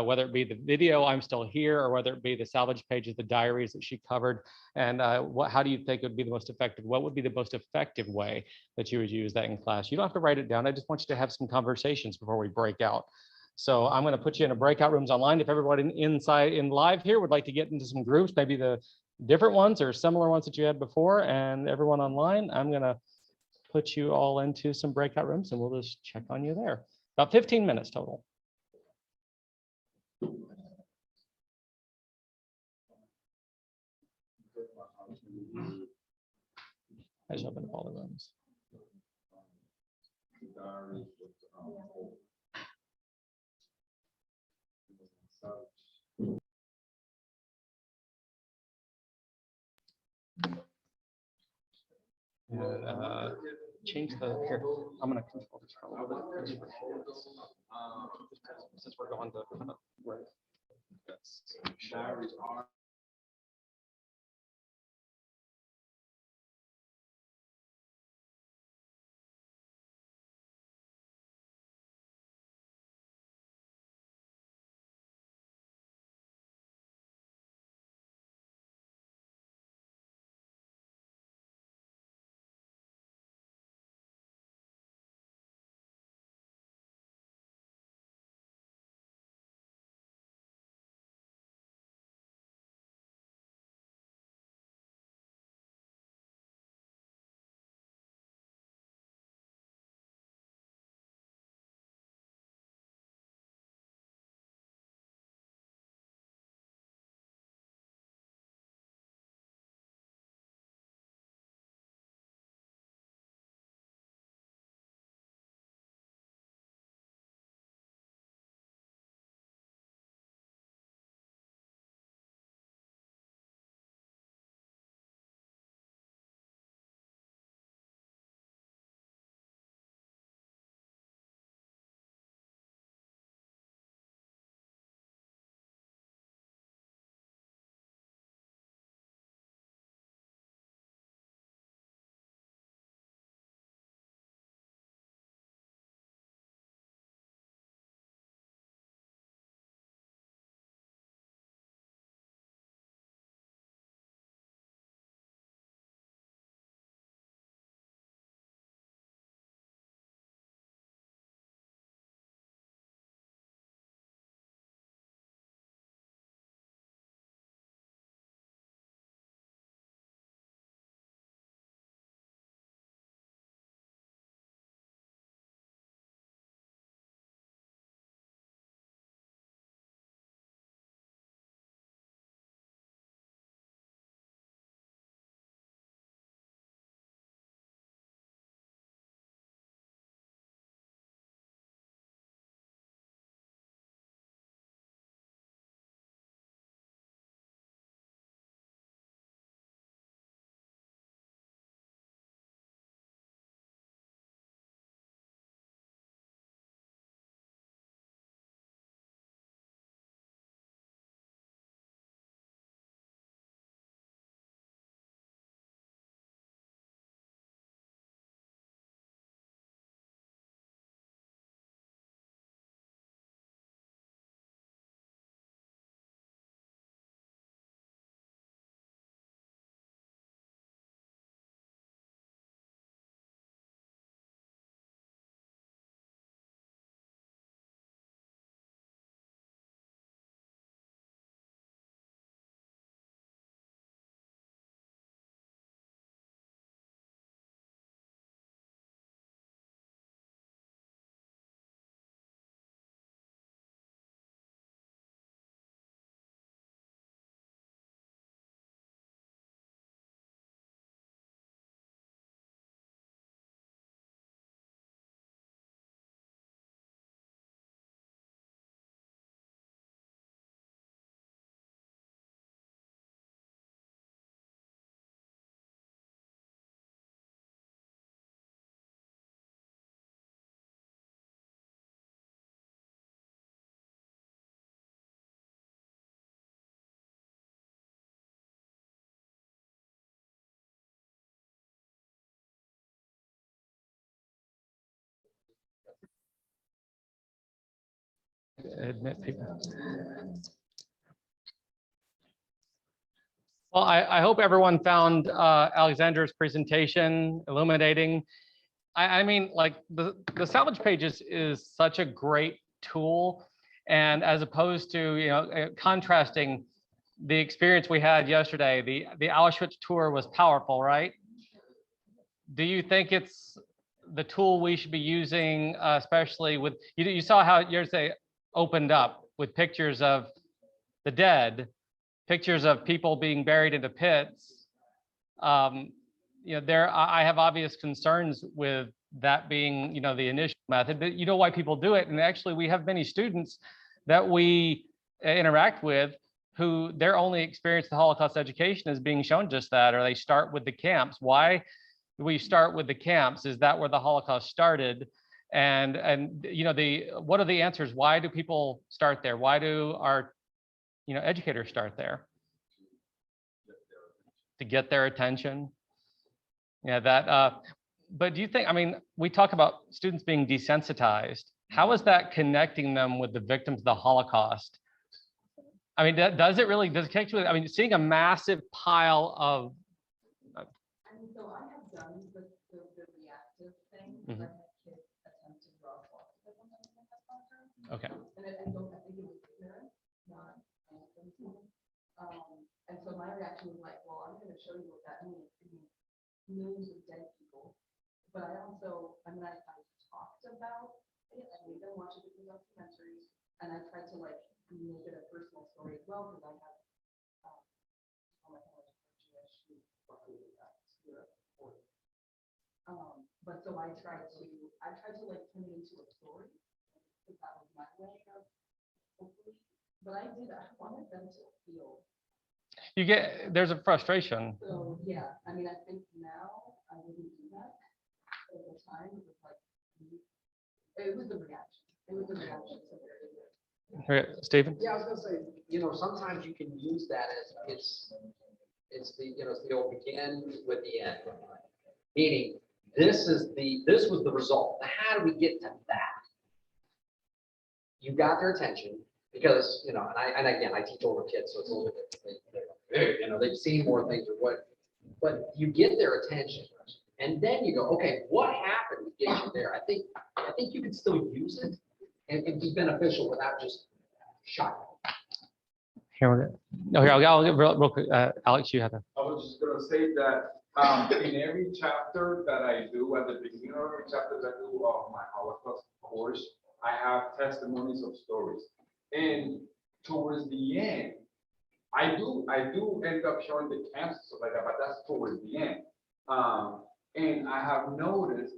whether it be the video, I'm Still Here, or whether it be the salvage pages, the diaries that she covered. And how do you think would be the most effective? What would be the most effective way that you would use that in class? You don't have to write it down. I just want you to have some conversations before we break out. So I'm going to put you in a breakout rooms online. If everybody inside in live here would like to get into some groups, maybe the different ones or similar ones that you had before, and everyone online, I'm going to put you all into some breakout rooms and we'll just check on you there. About 15 minutes total. I just opened up all the rooms. Change the here. I'm gonna control this for a little bit. Since we're going to kind of right. Admit people. Well, I hope everyone found Alexandra's presentation illuminating. I mean, like the Salvage pages is such a great tool, and as opposed to contrasting the experience we had yesterday, the Auschwitz tour was powerful, right? Do you think it's the tool we should be using, especially with you saw how yesterday opened up with pictures of the dead, pictures of people being buried into pits. I have obvious concerns with that being, the initial method, but you know why people do it. And actually we have many students that we interact with who their only experience with Holocaust education is being shown just that, or they start with the camps. Why? we start with the camps. Is that where the Holocaust started? And you know, what are the answers? Why do people start there? Why do our, you know, educators start there? To get their attention. Yeah, that. But do you think? I mean, we talk about students being desensitized. How is that connecting them with the victims of the Holocaust? I mean, does it connect with? I mean, seeing a massive pile of. And so I have done the reactive thing. Mhm. I had kids attempt to draw thoughts with them in the classroom. Okay. And I think it was ignorant, not innocent. And so my reaction was like, well, I'm going to show you what that means. It means millions of dead people. But I also, I mean, I talked about it. I made them watch a different documentaries, and I tried to like make it a personal story as well because I have but so I tried to like turn it into a story because that was my way of hopefully. But I wanted them to feel. There's a frustration. So yeah, I mean, I think now I wouldn't do that. At the time, it was like, it was the reaction. It was the reaction. So very good. Stephen? Yeah, I was gonna say, you know, sometimes you can use that as it's the, you know, it's the old begin with the end. Meaning, this was the result. Now, how do we get to that? You got their attention because, you know, and again, I teach older kids, so it's a little bit, you know, they've seen more things or what, but you get their attention. And then you go, okay, what happened to get you there? I think you can still use it and be beneficial without just shocking. Here we go. No, here, I'll get real quick. Alex, you had to. I was just gonna say that in every chapter that I do, at the beginning of every chapter that I do of my Holocaust course, I have testimonies of stories. And towards the end, I do end up showing the camps and stuff like that, but that's towards the end. And I have noticed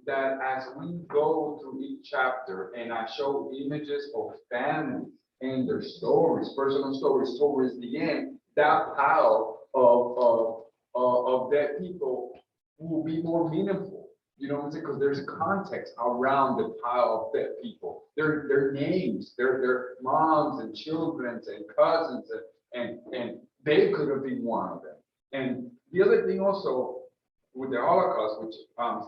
that as we go through each chapter and I show images of families and their stories, personal stories towards the end, that pile of dead people will be more meaningful. You know what I'm saying? Because there's a context around the pile of dead people. Their names, their moms and children and cousins, and they could have been one of them. And the other thing also with the Holocaust, which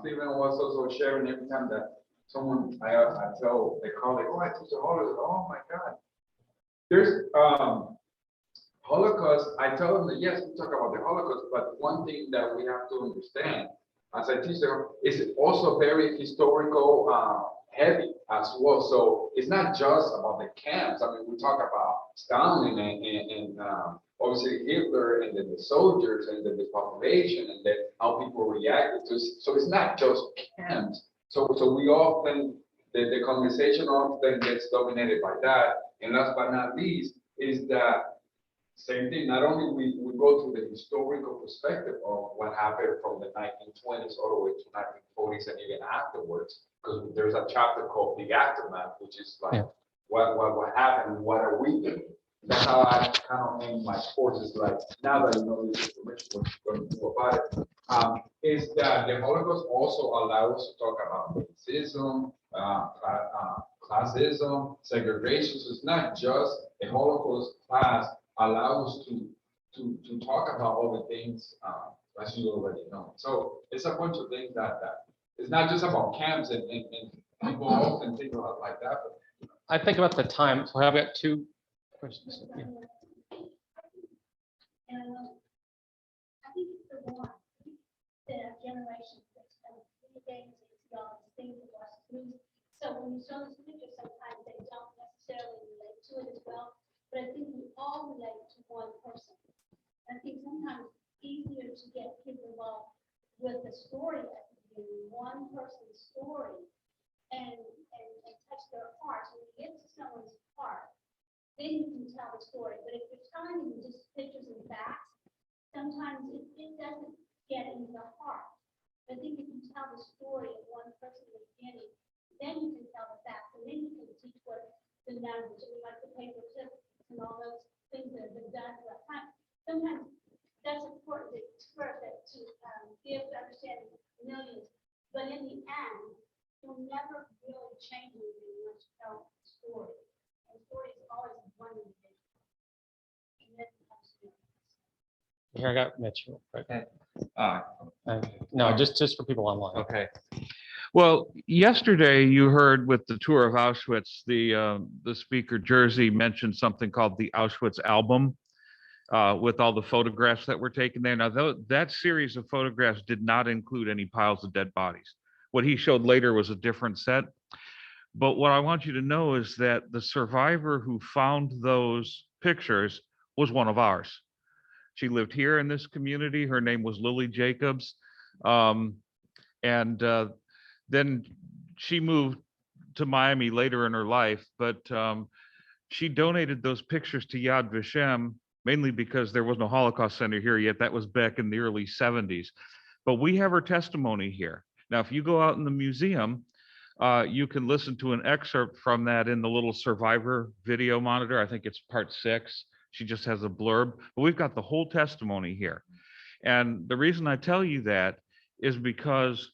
Stephen was also sharing every time that someone I tell the colleague, oh, I teach the Holocaust. Oh my God. There's Holocaust, I tell them that yes, we talk about the Holocaust, but one thing that we have to understand as I teach them is also very historical heavy as well. So it's not just about the camps. I mean, we talk about Stalin and obviously Hitler and then the soldiers and then the population and then how people reacted to. So it's not just camps. So we often, the conversation often gets dominated by that. And last but not least is that same thing, not only we go through the historical perspective of what happened from the 1920s all the way to 1940s and even afterwards, because there's a chapter called The Aftermath, which is like, what happened, what are we doing? That's how I kind of aim my courses, like, now that you know this information, what you're going to do about it, is that the Holocaust also allows us to talk about racism, classism, segregation. So it's not just a Holocaust class allows us to talk about all the things as you already know. So it's a bunch of things that it's not just about camps and people often think about it like that. But I think about the time. So I've got two questions. Yeah. I think it's the one, the generation that's kind of video games, it's all these things that watch movies. So when you show this picture, sometimes they don't necessarily relate to it as well. But I think we all relate to one person. I think sometimes it's easier to get people involved with the story at the beginning, one person's story, and touch their heart. So when you get to someone's heart, then you can tell the story. But if you're telling them just pictures and facts, sometimes it doesn't get into the heart. I think you can tell the story of one person at the beginning, then you can tell the facts, and then you can teach what the language, like the paper clip and all those things that have been done for a time. Sometimes that's important to express it, to be able to understand survivors tell stories. And stories always one individual. And then it comes to Here, I got Mitch. real quick. Uh, No, just for people online. Okay. Well, yesterday you heard with the tour of Auschwitz, the speaker Jersey mentioned something called the Auschwitz album with all the photographs that were taken there. Now, that series of photographs did not include any piles of dead bodies. What he showed later was a different set. But what I want you to know is that the survivor who found those pictures was one of ours. She lived here in this community. Her name was Lily Jacobs. And then she moved to Miami later in her life, but she donated those pictures to Yad Vashem, mainly because there was no Holocaust Center here yet. That was back in the early 70s. But we have her testimony here. Now, if you go out in the museum, you can listen to an excerpt from that in the little survivor video monitor. I think it's part 6. She just has a blurb, but we've got the whole testimony here. And the reason I tell you that is because,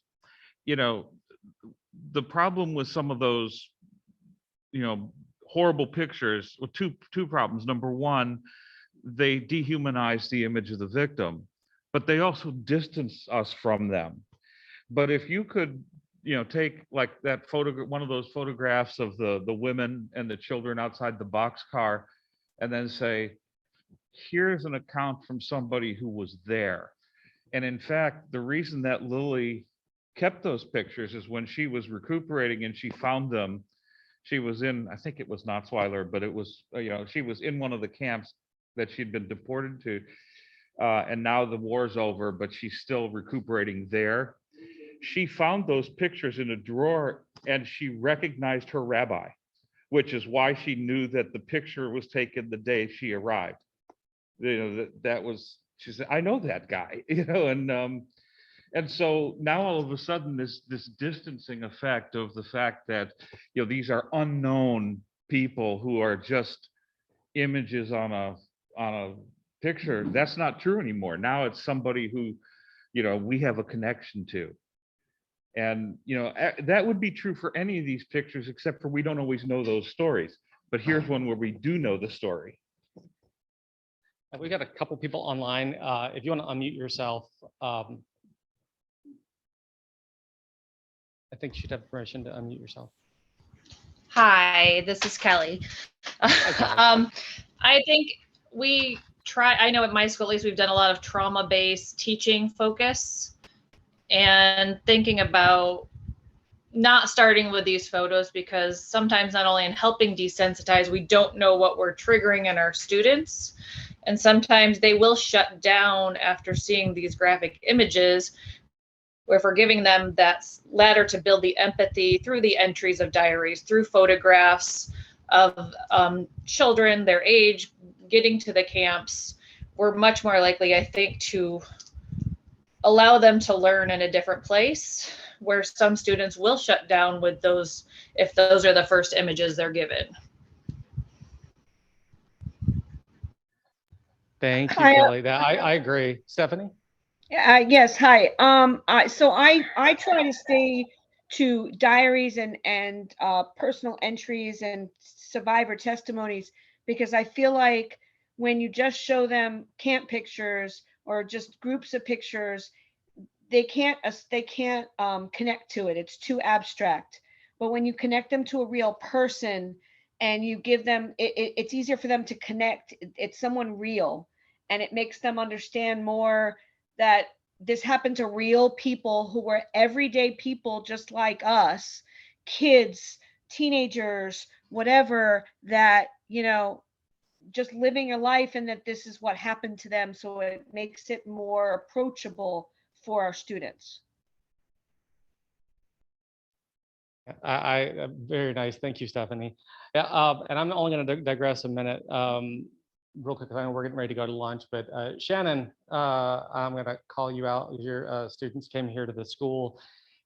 you know, the problem with some of those, you know, horrible pictures, well, two problems. Number one, they dehumanize the image of the victim, but they also distance us from them. But if you could, you know, take like that photo, one of those photographs of the women and the children outside the boxcar, and then say, here's an account from somebody who was there. And in fact, the reason that Lily kept those pictures is when she was recuperating and she found them, she was in, I think it was Natzweiler, but it was, you know, she was in one of the camps that she'd been deported to. And now the war's over, but she's still recuperating there. She found those pictures in a drawer and she recognized her rabbi, which is why she knew that the picture was taken the day she arrived. You know, that was, she said, I know that guy, you know, and so now all of a sudden this distancing effect of the fact that, you know, these are unknown people who are just images on a picture, that's not true anymore. Now it's somebody who, you know, we have a connection to. And, you know, that would be true for any of these pictures, except for we don't always know those stories. But here's one where we do know the story. We got a couple people online. If you want to unmute yourself, I think you should have permission to unmute yourself. Hi, this is Kelly. I think we try, I know at my school, at least we've done a lot of trauma-based teaching focus and thinking about not starting with these photos because sometimes not only in helping desensitize, we don't know what we're triggering in our students. And sometimes they will shut down after seeing these graphic images, where if we're giving them that ladder to build the empathy through the entries of diaries, through photographs of children, their age, getting to the camps, we're much more likely, I think, to allow them to learn in a different place, where some students will shut down with those if those are the first images they're given. Thank you, Hi, Kelly. That I agree. Stephanie? yes, hi. So I try to stay to diaries and personal entries and survivor testimonies, because I feel like when you just show them camp pictures or just groups of pictures, they can't connect to it. It's too abstract. But when you connect them to a real person and you give them, it's easier for them to connect. It's someone real, and it makes them understand more that this happened to real people who were everyday people just like us, kids, teenagers, whatever, that, you know, just living a life, and that this is what happened to them. So it makes it more approachable for our students. Very nice. Thank you, Stephanie. Yeah, and I'm only going to digress a minute real quick, because I know we're getting ready to go to lunch, but Shannon, I'm going to call you out. Your students came here to the school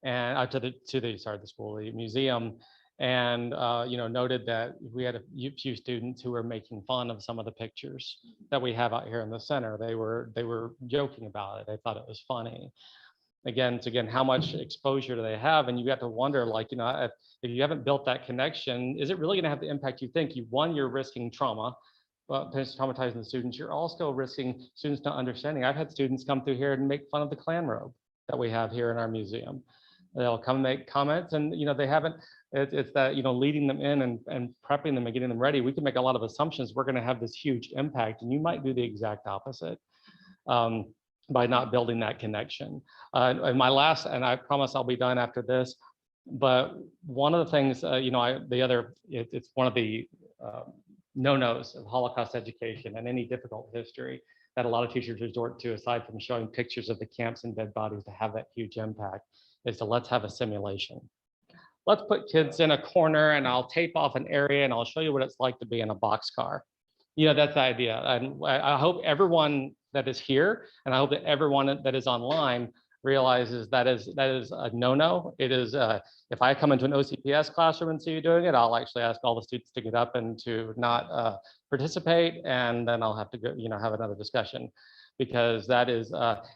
and to the museum, and you know, noted that we had a few students who were making fun of some of the pictures that we have out here in the center. They were joking about it. They thought it was funny. Again, it's again, how much exposure do they have? And you got to wonder, like, you know, if you haven't built that connection, is it really going to have the impact you think? You're risking trauma, traumatizing the students. You're also risking students not understanding. I've had students come through here and make fun of the Klan robe that we have here in our museum. They'll come make comments, and you know, they haven't. It's that, you know, leading them in and prepping them and getting them ready. We can make a lot of assumptions. We're going to have this huge impact, and you might do the exact opposite. By not building that connection. And my last, and I promise I'll be done after this, but one of the things, you know, it's one of the no-nos of Holocaust education and any difficult history that a lot of teachers resort to, aside from showing pictures of the camps and dead bodies to have that huge impact, is to let's have a simulation. Let's put kids in a corner and I'll tape off an area and I'll show you what it's like to be in a boxcar. You know, that's the idea. And I hope everyone that is here, and I hope that everyone that is online realizes that is a no-no. It is, if I come into an OCPS classroom and see you doing it, I'll actually ask all the students to get up and to not participate, and then I'll have to go, you know, have another discussion, because that is,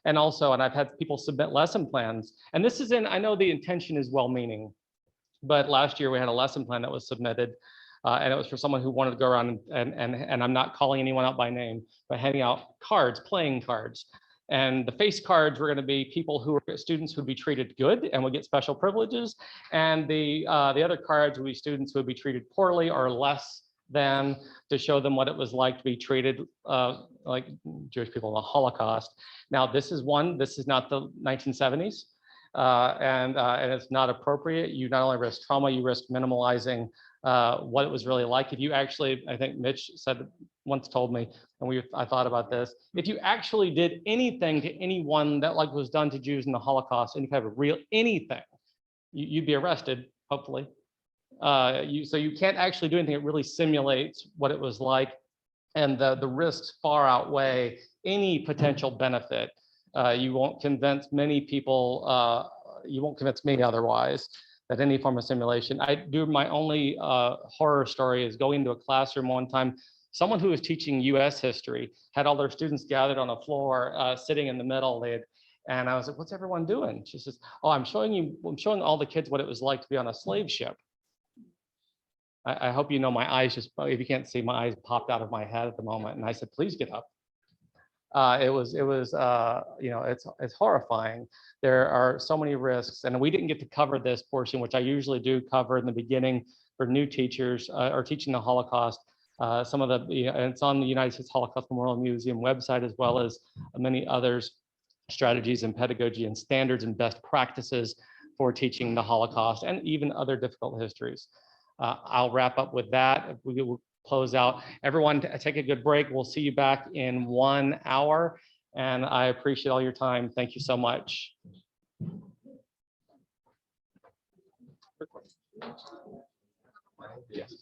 and also, and I've had people submit lesson plans, and this is I know the intention is well-meaning, but last year we had a lesson plan that was submitted. And it was for someone who wanted to go around and I'm not calling anyone out by name, but handing out cards, playing cards. And the face cards were going to be people who were students who would be treated good and would get special privileges. And the other cards would be students who would be treated poorly or less than, to show them what it was like to be treated like Jewish people in the Holocaust. Now, this is not the 1970s. And it's not appropriate. You not only risk trauma, you risk minimalizing what it was really like. If you actually, I think Mitch once told me, and I thought about this, if you actually did anything to anyone that like was done to Jews in the Holocaust, any kind of real anything, you'd be arrested, hopefully. So you can't actually do anything that really simulates what it was like, and the risks far outweigh any potential benefit. You won't convince many people, you won't convince me otherwise, that any form of simulation. My only horror story is going to a classroom one time. Someone who was teaching US history had all their students gathered on a floor, sitting in the middle. And I was like, what's everyone doing? She says, oh, I'm showing all the kids what it was like to be on a slave ship. I hope you know my eyes just, if you can't see, my eyes popped out of my head at the moment. And I said, please get up. It was you know, it's horrifying. There are so many risks, and we didn't get to cover this portion, which I usually do cover in the beginning for new teachers or teaching the Holocaust. Some of the, and it's on the United States Holocaust Memorial Museum website, as well as many others, strategies and pedagogy and standards and best practices for teaching the Holocaust and even other difficult histories. I'll wrap up with that. We will close out. Everyone, take a good break. We'll see you back in 1 hour. And I appreciate all your time. Thank you so much. Yes.